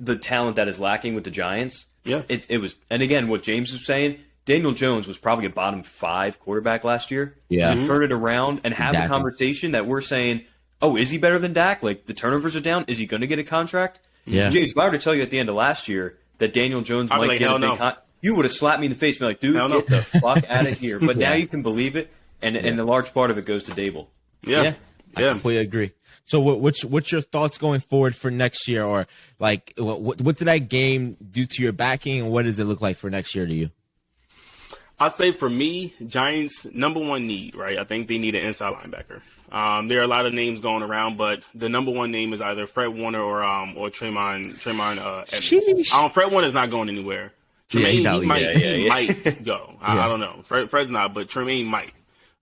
the talent that is lacking with the Giants. Yeah. It was, and again, what James was saying, Daniel Jones was probably a bottom 5 quarterback last year. Yeah. To turn it around and have the conversation that we're saying, oh, is he better than Dak? Like, the turnovers are down. Is he going to get a contract? Yeah. James, if I were to tell you at the end of last year that Daniel Jones might get a big contract, you would have slapped me in the face and be like, dude, get the fuck out of here. But now you can believe it, and a large part of it goes to Daboll. Yeah. I completely agree. So what's your thoughts going forward for next year? Or, like, what did that game do to your backing, and what does it look like for next year to you? I'd say for me, Giants' number one need, right? I think they need an inside linebacker. There are a lot of names going around, but the number one name is either Fred Warner or Tremont Edmonds. Fred Warner's not going anywhere. Tremaine might go. I don't know. Fred's not, but Tremaine might.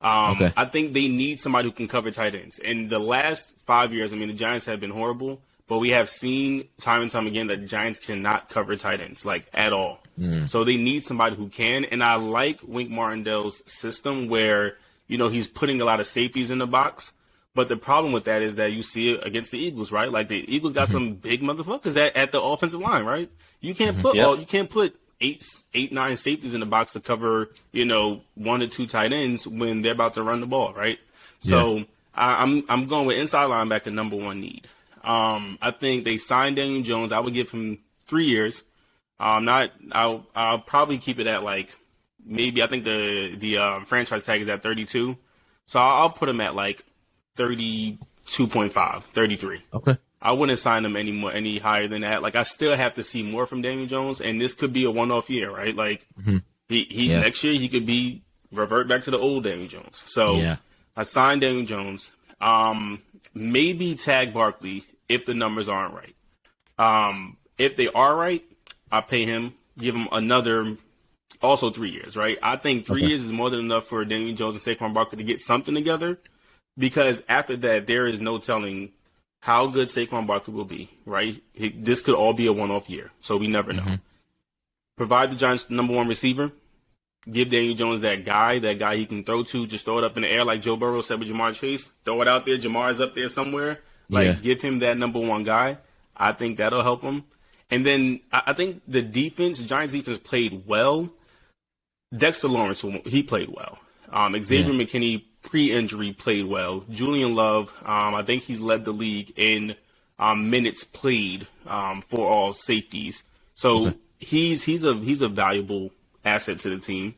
Okay. I think they need somebody who can cover tight ends. In the last 5 years, I mean, the Giants have been horrible, but we have seen time and time again that the Giants cannot cover tight ends, like, at all. So they need somebody who can. And I like Wink Martindale's system where, he's putting a lot of safeties in the box. But the problem with that is that you see it against the Eagles, right? Like, the Eagles got some big motherfuckers at the offensive line, right? You can't put eight, 9 safeties in the box to cover, 1 or 2 tight ends when they're about to run the ball, right? So I'm going with inside linebacker, number one need. I think they signed Daniel Jones. I would give him 3 years. I'll probably keep it at, like, maybe I think the franchise tag is at 32. So I'll put him at, like, 32.5, 33. Okay. I wouldn't sign him any higher than that. Like, I still have to see more from Daniel Jones, and this could be a one-off year, right? Like, next year he could revert back to the old Daniel Jones. So I signed Daniel Jones. Maybe tag Barkley if the numbers aren't right. If they are right, I pay him, give him another, also 3 years, right? I think 3 years is more than enough for Daniel Jones and Saquon Barkley to get something together, because after that, there is no telling how good Saquon Barkley will be, right? This could all be a one-off year, so we never know. Provide the Giants number one receiver. Give Daniel Jones that guy he can throw to. Just throw it up in the air like Joe Burrow said with Jamar Chase. Throw it out there. Jamar's up there somewhere. Give him that number one guy. I think that'll help him. And then I think the Giants defense played well. Dexter Lawrence, he played well. Xavier McKinney, pre-injury, played well. Julian Love, I think he led the league in minutes played for all safeties. So he's a valuable asset to the team.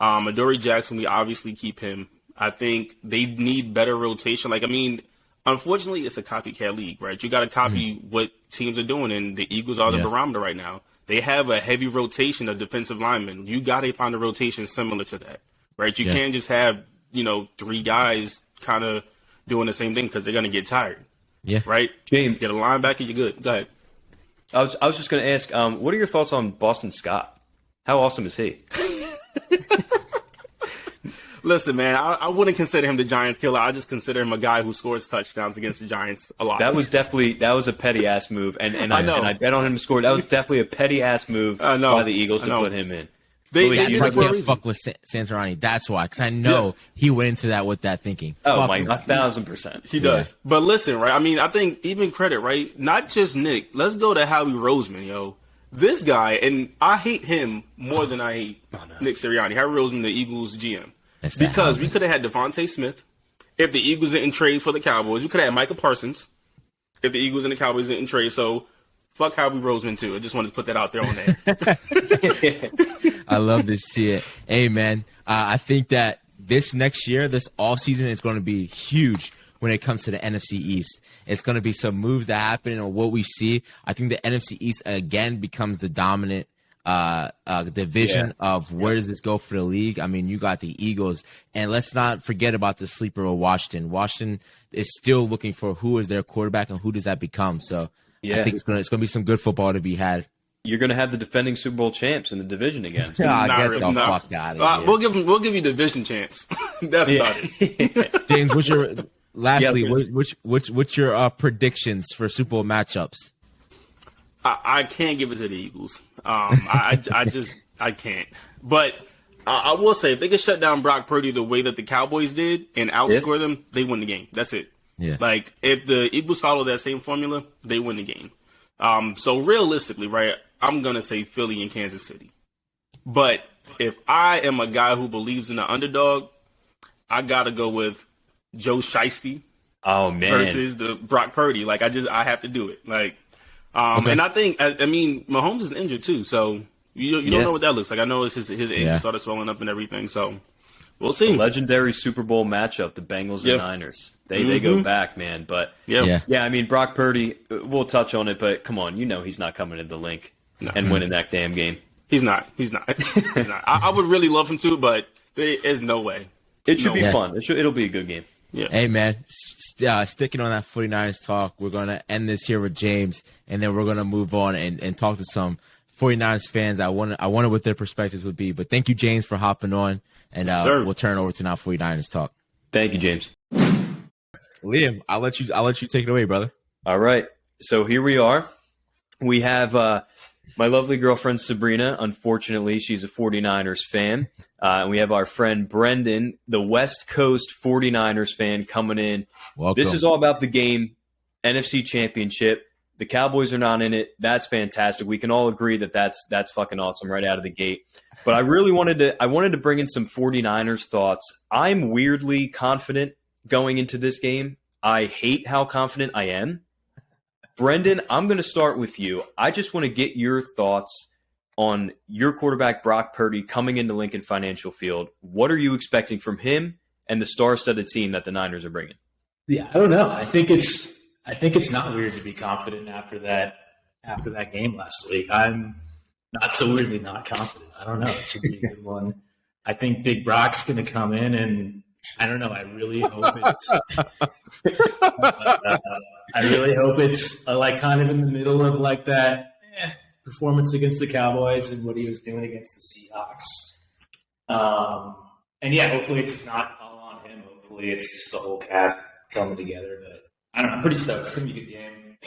Adoree Jackson, we obviously keep him. I think they need better rotation. Like, I mean, unfortunately, it's a copycat league, right? You got to copy what teams are doing, and the Eagles are the barometer right now. They have a heavy rotation of defensive linemen. You got to find a rotation similar to that, right? You can't just have, 3 guys kind of doing the same thing because they're going to get tired. Yeah. Right? James, get a linebacker, you're good. Go ahead. I was just going to ask, what are your thoughts on Boston Scott? How awesome is he? Listen, man, I wouldn't consider him the Giants killer. I just consider him a guy who scores touchdowns against the Giants a lot. That was a petty ass move, and I bet on him to score. That was definitely a petty ass move by the Eagles to put him in. That's why I can't fuck with Santorani. That's why, because I know he went into that with that thinking. Oh, my, 1,000%. He does. Yeah. But listen, right? I mean, I think even credit, right? Not just Nick. Let's go to Howie Roseman, yo. This guy, and I hate him more than I hate Nick Sirianni. Howie Roseman, the Eagles GM. Because we could have had Devontae Smith if the Eagles didn't trade for the Cowboys. We could have had Micah Parsons if the Eagles and the Cowboys didn't trade. So, fuck Howie Roseman, too. I just wanted to put that out there on there. I love to see it. Hey, man, I think that this next year, this offseason is going to be huge when it comes to the NFC East. It's going to be some moves that happen and what we see. I think the NFC East, again, becomes the dominant division of where does this go for the league. I mean, you got the Eagles, and let's not forget about the sleeper of Washington. Washington is still looking for who is their quarterback and who does that become. So I think it's going to be some good football to be had. You're going to have the defending Super Bowl champs in the division again. Fuck out of here. We'll give you division champs. That's about it. James, what's your predictions for Super Bowl matchups? I can't give it to the Eagles. I can't. But I will say, if they could shut down Brock Purdy the way that the Cowboys did and outscore them, they win the game. That's it. Yeah. Like, if the Eagles follow that same formula, they win the game. So realistically, right, I'm going to say Philly and Kansas City. But if I am a guy who believes in the underdog, I got to go with Joe Shiesty versus the Brock Purdy. Like, I have to do it. Like, and I think, I mean, Mahomes is injured too. So you don't know what that looks like. I know it's his ankle started swelling up and everything. So we'll see. A legendary Super Bowl matchup, the Bengals and Niners. They go back, man. But I mean, Brock Purdy, we'll touch on it, but come on, he's not coming to the Link and winning that damn game. He's not. He's not. I would really love him to, but there is no way. It should be fun. It'll be a good game. Yeah. Hey, man, sticking on that 49ers talk, we're going to end this here with James, and then we're going to move on and talk to some 49ers fans. I wonder what their perspectives would be. But thank you, James, for hopping on, and we'll turn over to now 49ers talk. Thank you, James. Liam, I'll let you take it away, brother. All right. So here we are. We have my lovely girlfriend, Sabrina. Unfortunately, she's a 49ers fan. And we have our friend Brendan, the West Coast 49ers fan, coming in. Welcome. This is all about the game, NFC Championship. The Cowboys are not in it. That's fantastic. We can all agree that that's fucking awesome right out of the gate. But I really wanted to bring in some 49ers thoughts. I'm weirdly confident going into this game. I hate how confident I am. Brendan, I'm going to start with you. I just want to get your thoughts on your quarterback, Brock Purdy, coming into Lincoln Financial Field. What are you expecting from him and the star-studded team that the Niners are bringing? Yeah, I don't know. I think it's not weird to be confident after that game last week. I'm not so weirdly not confident. I don't know. It should be a good one. I think Big Brock's going to come in, and I don't know. I really hope it's like kind of in the middle of like that performance against the Cowboys and what he was doing against the Seahawks. And hopefully it's just not all on him. Hopefully it's just the whole cast coming together. But I don't know. I'm pretty stoked. It's going to be a good game.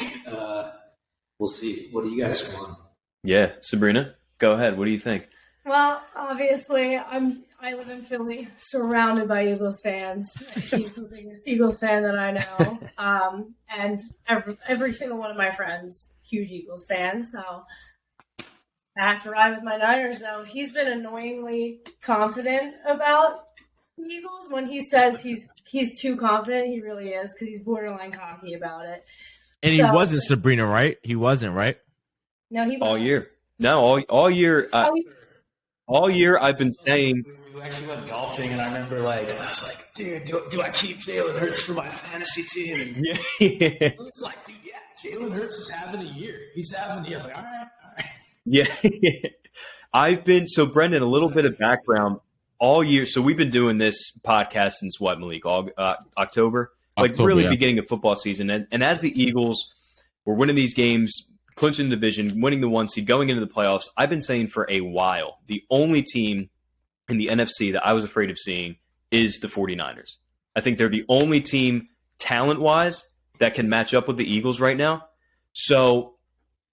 We'll see. What do you guys want? Yeah, Sabrina, go ahead. What do you think? Well, obviously, I live in Philly, surrounded by Eagles fans. He's the biggest Eagles fan that I know. And every single one of my friends, huge Eagles fans. So I have to ride with my Niners now. He's been annoyingly confident about the Eagles. When he says he's too confident, he really is, because he's borderline cocky about it. And he wasn't, Sabrina, right? He wasn't, right? No, he was. All year. No, all year. All year I've been saying. We actually went golfing, and I remember I was like, dude, do I keep Jalen Hurts for my fantasy team? And I was like, dude, Jalen Hurts is having a year. He's having a year. I was like, all right. Yeah. So Brendan, a little bit of background all year. So we've been doing this podcast since what, Malik? October? Really beginning of football season. And as the Eagles were winning these games, clinching the division, winning the 1 seed, going into the playoffs. I've been saying for a while, the only team in the NFC that I was afraid of seeing is the 49ers. I think they're the only team talent-wise that can match up with the Eagles right now. So,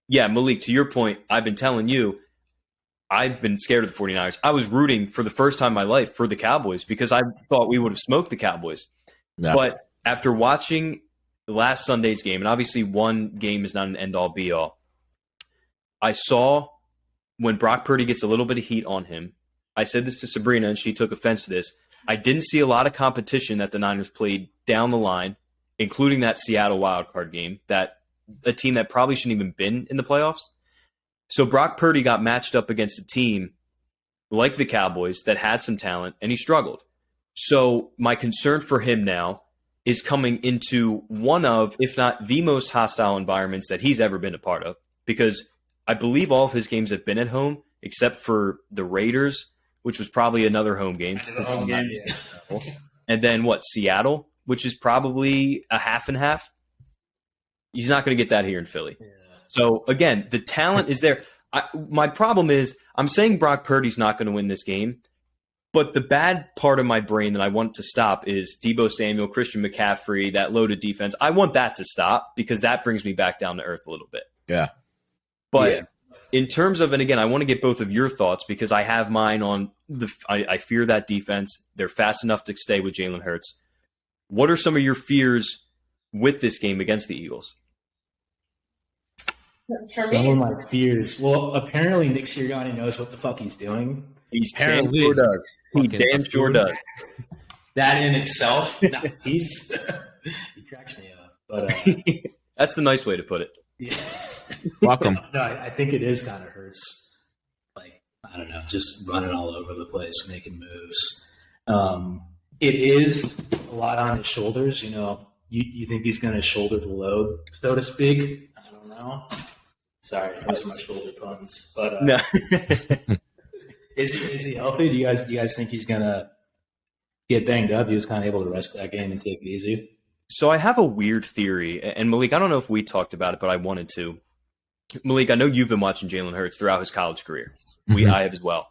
yeah, Malik, to your point, I've been telling you, I've been scared of the 49ers. I was rooting for the first time in my life for the Cowboys because I thought we would have smoked the Cowboys. Yeah. But after watching last Sunday's game, and obviously one game is not an end-all, be-all, I saw when Brock Purdy gets a little bit of heat on him, I said this to Sabrina, and she took offense to this. I didn't see a lot of competition that the Niners played down the line, including that Seattle wildcard game, that a team that probably shouldn't even been in the playoffs. So Brock Purdy got matched up against a team like the Cowboys that had some talent, and he struggled. So my concern for him now is coming into one of, if not the most hostile environments that he's ever been a part of, because I believe all of his games have been at home, except for the Raiders, which was probably another home game. And then Seattle, which is probably a half and half. He's not going to get that here in Philly. Yeah. So, again, the talent is there. My problem is I'm saying Brock Purdy's not going to win this game, but the bad part of my brain that I want to stop is Deebo Samuel, Christian McCaffrey, that loaded defense. I want that to stop because that brings me back down to earth a little bit. Yeah. But in terms of, and again, I want to get both of your thoughts because I have mine on I fear that defense. They're fast enough to stay with Jalen Hurts. What are some of your fears with this game against the Eagles? Some of my fears. Well, apparently Nick Sirianni knows what the fuck he's doing. He damn sure does. He damn sure does. That in itself, he cracks me up. But that's the nice way to put it. Yeah. Welcome. No, I think it is kind of hurts. Like, I don't know, just running all over the place, making moves. It is a lot on his shoulders. You think he's going to shoulder the load, so to speak? I don't know. Sorry, those are my shoulder puns. But no. Is he healthy? Do you guys think he's going to get banged up? He was kind of able to rest that game and take it easy. So I have a weird theory, and Malik, I don't know if we talked about it, but I wanted to. Malik, I know you've been watching Jalen Hurts throughout his college career. I have as well.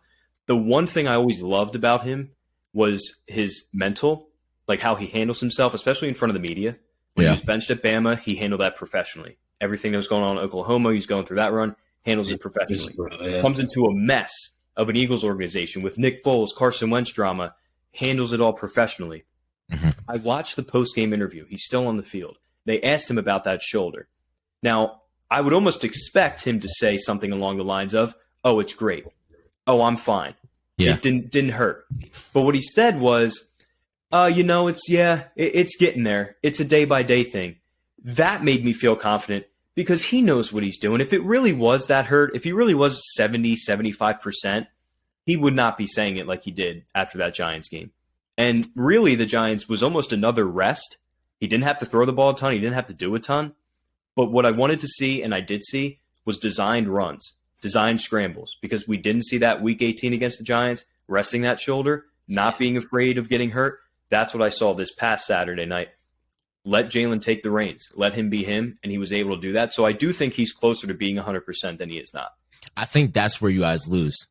The one thing I always loved about him was his mental, like how he handles himself, especially in front of the media. When he was benched at Bama, he handled that professionally. Everything that was going on in Oklahoma, he's going through that run, handles it professionally. Comes into a mess of an Eagles organization with Nick Foles, Carson Wentz drama, handles it all professionally. I watched the post-game interview. He's still on the field. They asked him about that shoulder. Now, I would almost expect him to say something along the lines of, "Oh, it's great. Oh, I'm fine. It didn't hurt." But what he said was, it's getting there. It's a day-by-day thing. That made me feel confident because he knows what he's doing. If it really was that hurt, if he really was 70, 75%, he would not be saying it like he did after that Giants game. And really, the Giants was almost another rest. He didn't have to throw the ball a ton. He didn't have to do a ton. But what I wanted to see, and I did see, was designed runs, designed scrambles, because we didn't see that Week 18 against the Giants, resting that shoulder, not being afraid of getting hurt. That's what I saw this past Saturday night. Let Jalen take the reins. Let him be him, and he was able to do that. So I do think he's closer to being 100% than he is not. I think that's where you guys lose.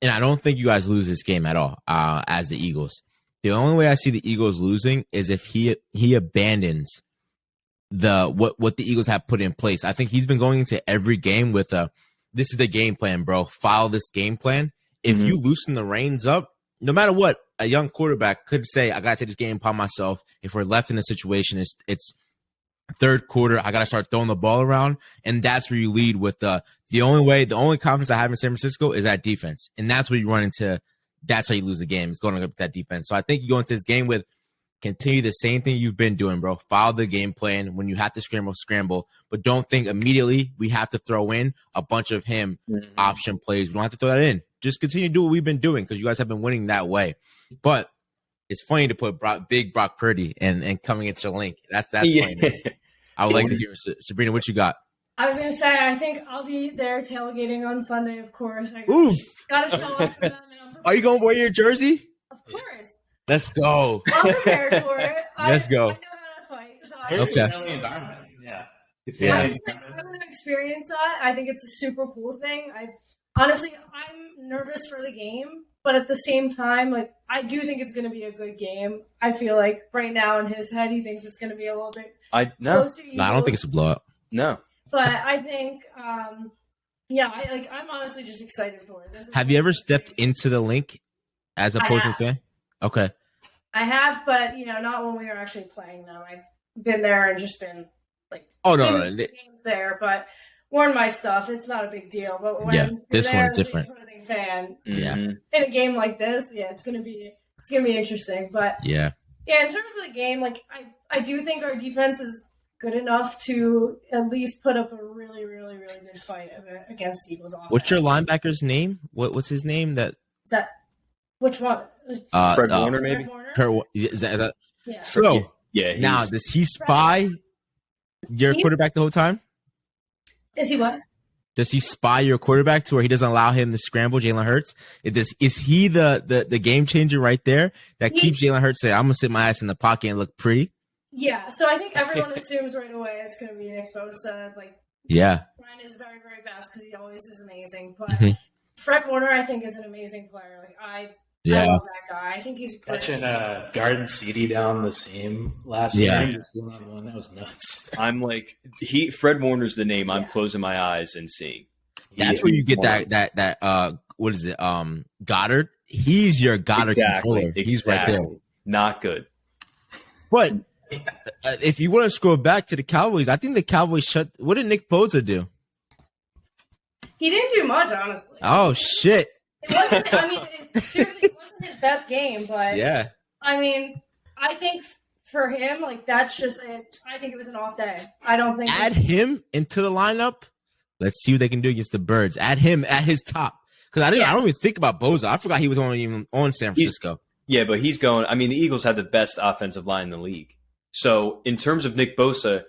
And I don't think you guys lose this game at all as the Eagles. The only way I see the Eagles losing is if he abandons what the Eagles have put in place. I think he's been going into every game with this is the game plan, bro. Follow this game plan. If you loosen the reins up, no matter what, a young quarterback could say, I got to take this game upon myself. If we're left in a situation, it's third quarter, I got to start throwing the ball around. And that's where you lead with the only confidence I have in San Francisco is that defense. And that's where you run into, that's how you lose the game. It's going up that defense. So I think you go into this game with continue the same thing you've been doing, bro. Follow the game plan. When you have to scramble. But don't think immediately we have to throw in a bunch of him option plays. We don't have to throw that in. Just continue to do what we've been doing because you guys have been winning that way. But it's funny to put big Brock Purdy and coming into the link. That's funny. I would like to hear, Sabrina, what you got? I was going to say, I think I'll be there tailgating on Sunday, of course. I got to show up for them. Are you going to wear your jersey? Of course. Let's go. I'm prepared for it. Let's go. I know how to fight. So okay. Environment. Yeah. Yeah. I'm going to experience that. I think it's a super cool thing. Honestly, I'm nervous for the game, but at the same time, like, I do think it's going to be a good game. I feel like right now in his head, he thinks it's going to be a little bit close to Eagles. No, I don't think it's a blowout. No. But I think, I'm honestly just excited for it. Have you ever stepped into the link as a opposing fan? Okay. I have, but not when we were actually playing them. I've been there and just been like, games there, but worn my stuff. It's not a big deal. But when this one's different. As an opposing fan, in a game like this, it's gonna be interesting. But in terms of the game, like I do think our defense is good enough to at least put up a really, really, really good fight against the Eagles offense. What's your linebacker's name? What's his name? Which one? Fred Warner, maybe. Is that? Yeah. So now, does he spy your quarterback the whole time? Is he what? Does he spy your quarterback to where he doesn't allow him to scramble Jalen Hurts? Is he the game changer right there that keeps Jalen Hurts saying, "I'm gonna sit my ass in the pocket and look pretty"? Yeah. So I think everyone assumes right away it's going to be Nick Bosa. Like, Brian is very, very fast because he always is amazing. But Fred Warner, I think, is an amazing player. Like I love that guy. I think he's catching Garden CD down the seam last year. Just 1-on-1. That was nuts. I'm like, Fred Warner's the name I'm closing my eyes and seeing. That's where you get that what is it? Goddard. He's your Goddard controller. He's right there. Not good. But if you want to scroll back to the Cowboys, I think the Cowboys what did Nick Bosa do? He didn't do much, honestly. Oh shit. It wasn't. I mean, seriously, it wasn't his best game, but I mean, I think for him, like that's just it. I think it was an off day. I don't think add him into the lineup. Let's see what they can do against the Birds. Add him at his top because I don't even think about Bosa. I forgot he was even on San Francisco. But he's going. I mean, the Eagles have the best offensive line in the league. So in terms of Nick Bosa,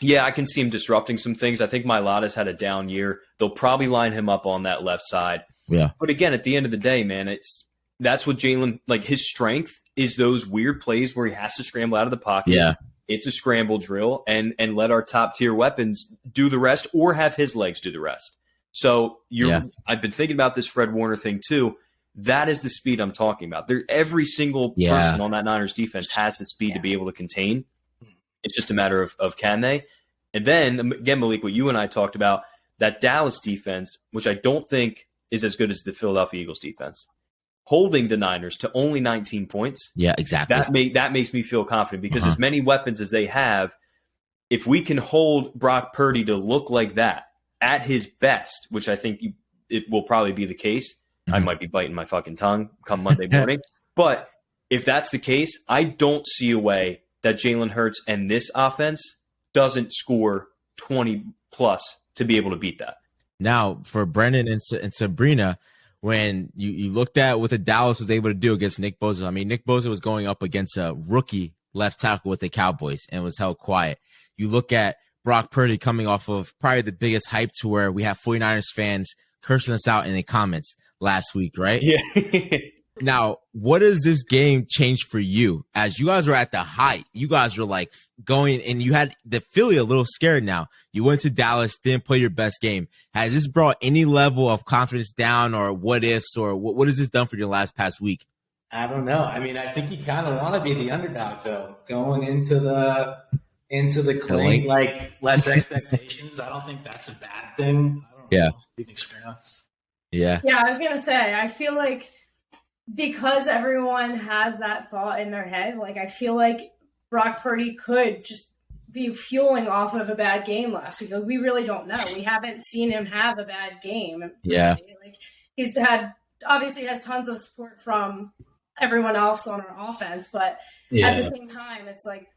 I can see him disrupting some things. I think Mailata's had a down year. They'll probably line him up on that left side. Yeah. But again, at the end of the day, man, that's what Jalen, like his strength is those weird plays where he has to scramble out of the pocket. Yeah. It's a scramble drill and let our top tier weapons do the rest or have his legs do the rest. So I've been thinking about this Fred Warner thing too. That is the speed I'm talking about. Every single person on that Niners defense has the speed to be able to contain. It's just a matter of can they? And then, again, Malik, what you and I talked about, that Dallas defense, which I don't think is as good as the Philadelphia Eagles defense, holding the Niners to only 19 points. Yeah, exactly. That makes me feel confident because as many weapons as they have, if we can hold Brock Purdy to look like that at his best, which I think it will probably be the case, I might be biting my fucking tongue come Monday morning. But if that's the case, I don't see a way that Jalen Hurts and this offense doesn't score 20 plus to be able to beat that. Now, for Brendan and Sabrina, when you looked at what the Dallas was able to do against Nick Bosa, I mean, Nick Bosa was going up against a rookie left tackle with the Cowboys and was held quiet. You look at Brock Purdy coming off of probably the biggest hype to where we have 49ers fans cursing us out in the comments last week, right? Yeah. Now, what does this game change for you? As you guys were at the height, you guys were like going and you had the Philly a little scared now. You went to Dallas, didn't play your best game. Has this brought any level of confidence down or what ifs or what has this done for your past week? I don't know. I mean, I think you kind of want to be the underdog though, going into the clean, like less expectations. I don't think that's a bad thing. I don't know. You think, Sabrina? Yeah. Yeah, I was going to say, I feel like because everyone has that thought in their head, like I feel like Brock Purdy could just be fueling off of a bad game last week. Like, we really don't know. We haven't seen him have a bad game. Yeah. Like he's obviously has tons of support from everyone else on our offense, but at the same time, it's like,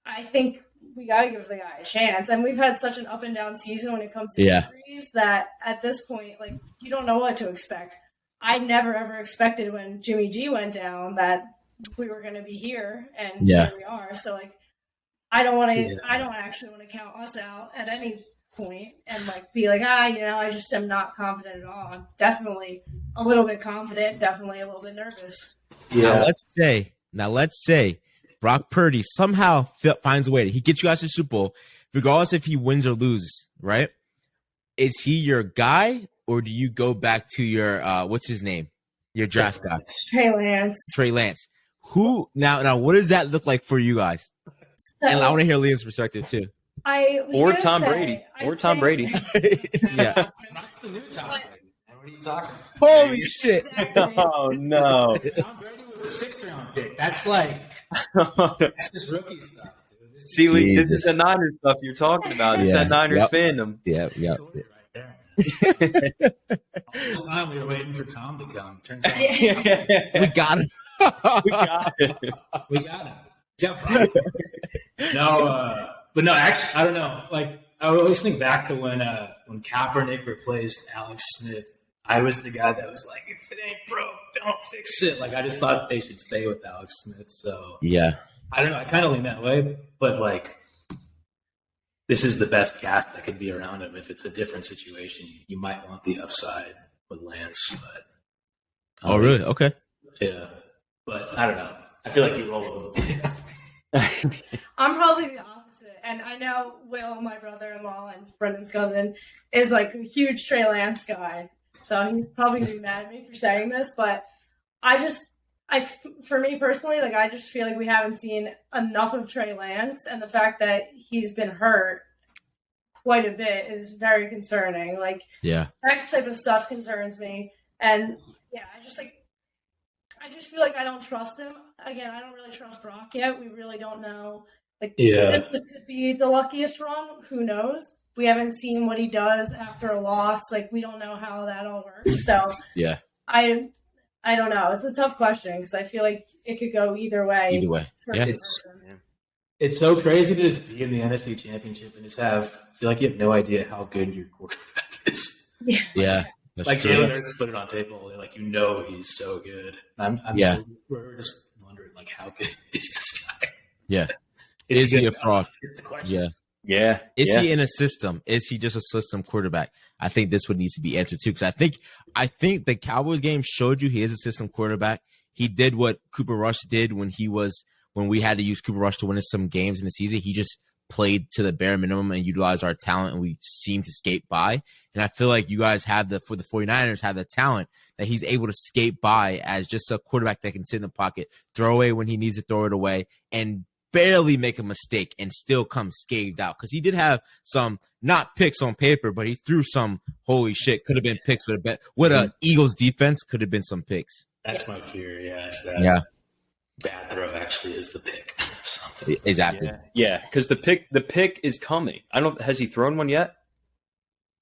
I think we got to give the guy a chance. And we've had such an up and down season when it comes to injuries that at this point, like, you don't know what to expect. I never, ever expected when Jimmy G went down that we were going to be here, and here we are. So, like, I don't actually want to count us out at any point and, like, be like, I just am not confident at all. I'm definitely a little bit confident, definitely a little bit nervous. Yeah. Now let's say Brock Purdy somehow finds a way he gets you guys to the Super Bowl, regardless if he wins or loses, right? Is he your guy, or do you go back to your what's his name? Your draft guy, Trey Lance. Who now? What does that look like for you guys? So, And I want to hear Liam's perspective too. Or Tom Brady. Yeah. That's the new Tom Brady. What are you talking about? Holy shit! Exactly. Oh no! Tom Brady was a 6th round pick. That's that's just rookie stuff, dude. See, Lee, this is the Niners stuff you're talking about. It's that Niners fandom. Yeah. Right there. All this time we were waiting for Tom to come. Turns out We got him. We got it. we got him. Yeah, no, but no, actually, I don't know. Like, I always think back to when Kaepernick replaced Alex Smith. I was the guy that was like, if it ain't broke, don't fix it. Like, I just thought they should stay with Alex Smith. So Yeah. I don't know. I kind of lean that way, but like, this is the best cast that could be around him. If it's a different situation, you might want the upside with Lance. But Oh, really? Okay. yeah, but I don't know. I feel like you roll with him. I'm probably the opposite. And I know Will, my brother-in-law and Brendan's cousin, is like a huge Trey Lance guy. So he's probably going to be mad at me for saying this. But for me personally, like, I just feel like we haven't seen enough of Trey Lance. And the fact that he's been hurt quite a bit is very concerning. Like, Yeah. that type of stuff concerns me. And yeah, I just feel like I don't trust him. Again, I don't really trust Brock yet. We really don't know. Like, Yeah. this could be the luckiest run. Who knows? We haven't seen what he does after a loss. Like, we don't know how that all works. So Yeah. I don't know. It's a tough question because I feel like it could go either way. Either way. for Yeah. the person. It's so crazy to just be in the NFC Championship and just feel like you have no idea how good your quarterback is. Yeah. That's Like true. Jalen Hurts put it on tape all day, like, you know he's so good. We're just wondering, like, how good is this guy? Yeah. Is Is he a fraud? It's the question. Yeah. Yeah. Is he in a system? Is he just a system quarterback? I think this would needs to be answered too. Because I think the Cowboys game showed you he is a system quarterback. He did what Cooper Rush did when we had to use Cooper Rush to win us some games in the season. He just played to the bare minimum and utilized our talent, and we seemed to skate by. And I feel like you guys have for the 49ers have the talent that he's able to skate by as just a quarterback that can sit in the pocket, throw away when he needs to throw it away, and barely make a mistake and still come scathed out. Because he did have some, not picks on paper, but he threw some, holy shit, could have been picks with a Eagles defense, could have been some picks. That's my fear, is that bad throw actually is the pick. Something. Exactly. Yeah, because the pick is coming. Has he thrown one yet?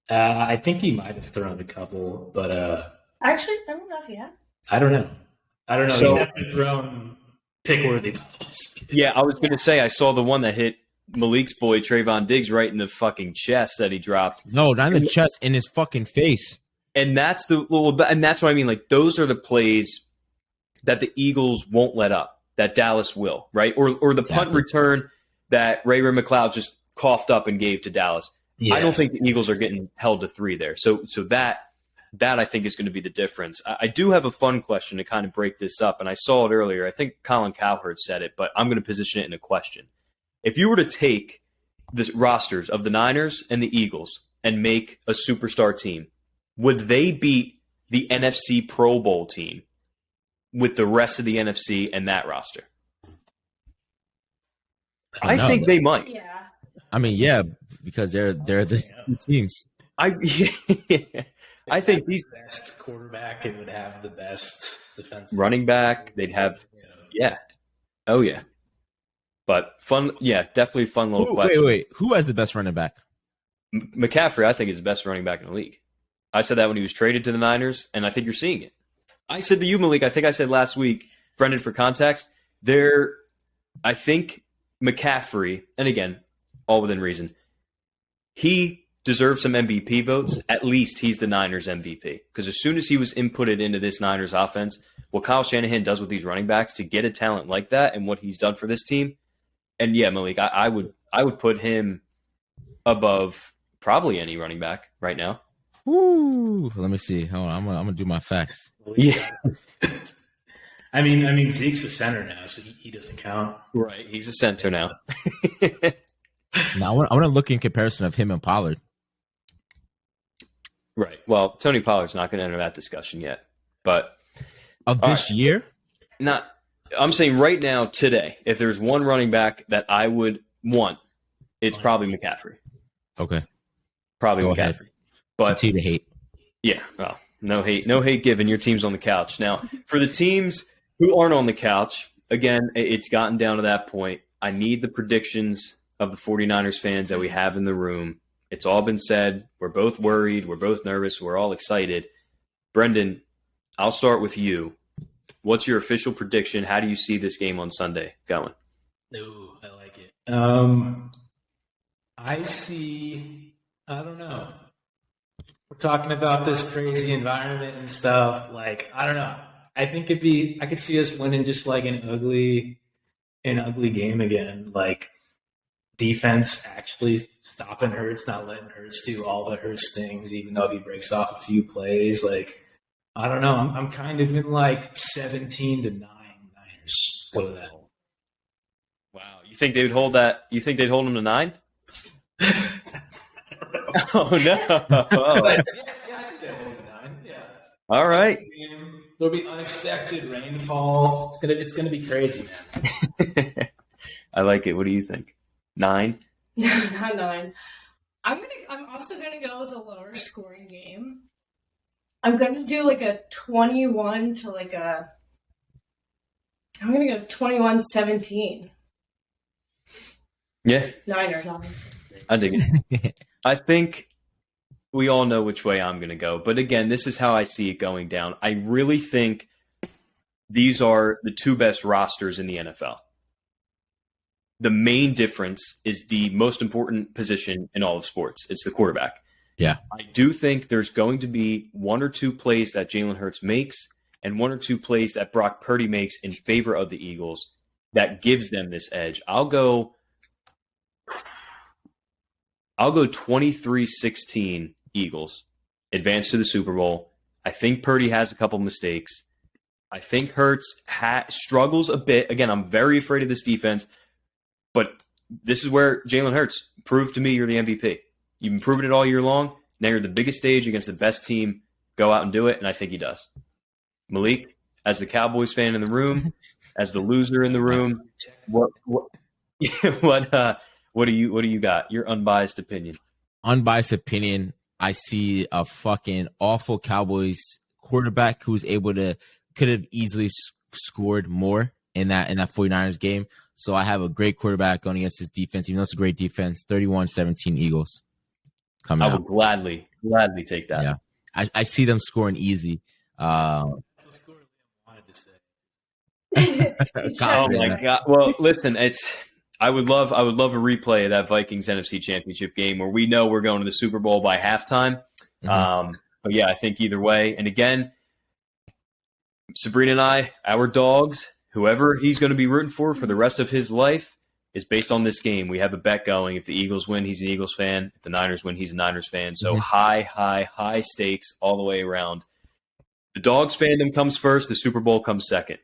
I think he might have thrown a couple, but Actually, I don't know if he has. I don't know. So- He's definitely thrown pick-worthy balls. Yeah, I was going to say I saw the one that hit Malik's boy Trayvon Diggs right in the fucking chest that he dropped. No, not in the chest, in his fucking face. And that's what I mean. Like, those are the plays that the Eagles won't let up, that Dallas will, right? Or the punt return that Ray McLeod just coughed up and gave to Dallas. Yeah. I don't think the Eagles are getting held to 3 there. So that I think is going to be the difference. I do have a fun question to kind of break this up, and I saw it earlier. I think Colin Cowherd said it, but I'm going to position it in a question. If you were to take the rosters of the Niners and the Eagles and make a superstar team, would they beat the NFC Pro Bowl team with the rest of the NFC and that roster? I think they might. Yeah. I mean, yeah, because they're the teams. I think these best quarterback and would have the best defensive running back, they'd have, oh yeah, but fun, definitely fun little question. Wait, who has the best running back? McCaffrey, I think, is the best running back in the league. I said that when he was traded to the Niners, and I think you're seeing it. I said to you, Malik, I think I said last week, Brendan, for context, I think McCaffrey, and again, all within reason, he deserves some MVP votes. At least he's the Niners MVP. Because as soon as he was inputted into this Niners offense, what Kyle Shanahan does with these running backs to get a talent like that and what he's done for this team, and yeah, Malik, I would put him above probably any running back right now. Ooh, let me see. Hold on, I'm gonna do my facts. Yeah. I mean, Zeke's a center now, so he doesn't count. Right. He's a center now. Now I want to look in comparison of him and Pollard. Right. Well, Tony Pollard's not going to enter that discussion yet. But of this year? I'm saying right now, today, if there's one running back that I would want, it's probably McCaffrey. Okay. Probably Go McCaffrey. ahead. But continue to hate. Yeah. Well, no hate given. Your team's on the couch. Now, for the teams who aren't on the couch, again, it's gotten down to that point. I need the predictions of the 49ers fans that we have in the room. It's all been said. We're both worried. We're both nervous. We're all excited. Brendan, I'll start with you. What's your official prediction? How do you see this game on Sunday going? Ooh, I like it. I don't know. We're talking about this crazy environment and stuff. Like, I don't know. I think I could see us winning just like an ugly game again. Like, defense actually stopping Hurts, not letting Hurts do all the Hurts things, even though he breaks off a few plays. Like, I don't know. I'm kind of in like 17-9 Niners. What that? Wow. You think they would hold that? You think they'd hold them to 9? Oh, no. Oh. Yeah, I think they hold to 9. Yeah. All right. There'll be unexpected rainfall. It's gonna be crazy, man. I like it. What do you think? 9? No, not 9. I'm also gonna go with a lower scoring game. I'm gonna do like a 21 to like a. I'm gonna go 21-17. Yeah. Niners, obviously. I dig it. I think we all know which way I'm going to go. But again, this is how I see it going down. I really think these are the two best rosters in the NFL. The main difference is the most important position in all of sports. It's the quarterback. Yeah. I do think there's going to be one or two plays that Jalen Hurts makes and one or two plays that Brock Purdy makes in favor of the Eagles that gives them this edge. I'll go 23-16 Eagles, advance to the Super Bowl. I think Purdy has a couple mistakes. I think Hurts struggles a bit. Again, I'm very afraid of this defense, but this is where Jalen Hurts proved to me you're the MVP. You've been proving it all year long. Now you're the biggest stage against the best team. Go out and do it, and I think he does. Malik, as the Cowboys fan in the room, as the loser in the room, what do you got? Your unbiased opinion. Unbiased opinion. I see a fucking awful Cowboys quarterback who's could have easily scored more in that 49ers game. So I have a great quarterback going against his defense, even though it's a great defense. 31-17 Eagles. I would gladly take that. Yeah. I see them scoring easy. That's the score I wanted to say. Oh my God. Well, listen, I would love a replay of that Vikings NFC Championship game where we know we're going to the Super Bowl by halftime. Mm-hmm. But yeah, I think either way. And again, Sabrina and I, our dogs, whoever he's going to be rooting for the rest of his life is based on this game. We have a bet going. If the Eagles win, he's an Eagles fan. If the Niners win, he's a Niners fan. So high stakes all the way around. The dogs fandom comes first. The Super Bowl comes second.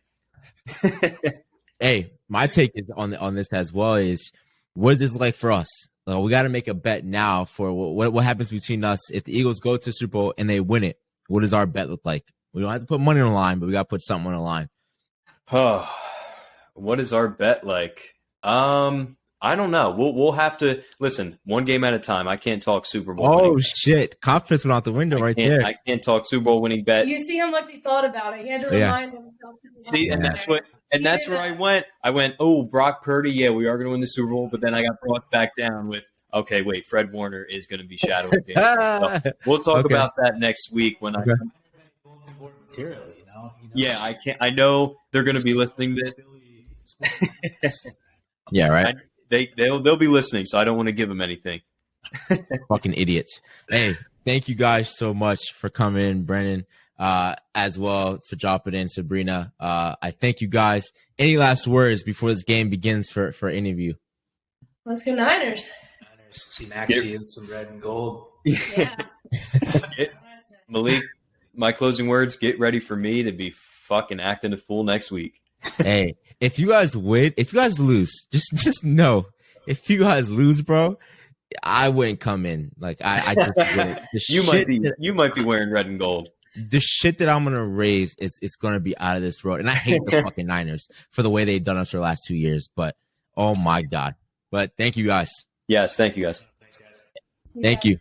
Hey, my take is on this as well is what is this like for us? We got to make a bet now for what happens between us if the Eagles go to the Super Bowl and they win it. What does our bet look like? We don't have to put money on the line, but we got to put something on the line. Oh, what is our bet like? I don't know. We'll have to listen one game at a time. I can't talk Super Bowl. Oh shit! Confidence went out the window there. I can't talk Super Bowl winning bet. You see how much he thought about it. He had to remind himself. See, and that's where I went. I went, oh, Brock Purdy. Yeah, we are going to win the Super Bowl, but then I got brought back down with, okay, wait, Fred Warner is going to be shadowing me. So we'll talk about that next week when I. Material, Yeah, I can't. I know they're going to be listening to this. Yeah, right. They'll be listening, so I don't want to give them anything. Fucking idiots. Hey, thank you guys so much for coming in, Brennan, as well for dropping in, Sabrina. I thank you guys. Any last words before this game begins for any of you? Let's go Niners. See Maxie in some red and gold. Yeah. Malik, my closing words, get ready for me to be fucking acting a fool next week. Hey, if you guys lose, just know if you guys lose, bro, I wouldn't come in. Like I just wouldn't. You might be wearing red and gold. The shit that I'm gonna raise, it's gonna be out of this world. And I hate the fucking Niners for the way they've done us for the last 2 years. But oh my god. But thank you guys. Yes, thank you guys. Yeah. Thank you.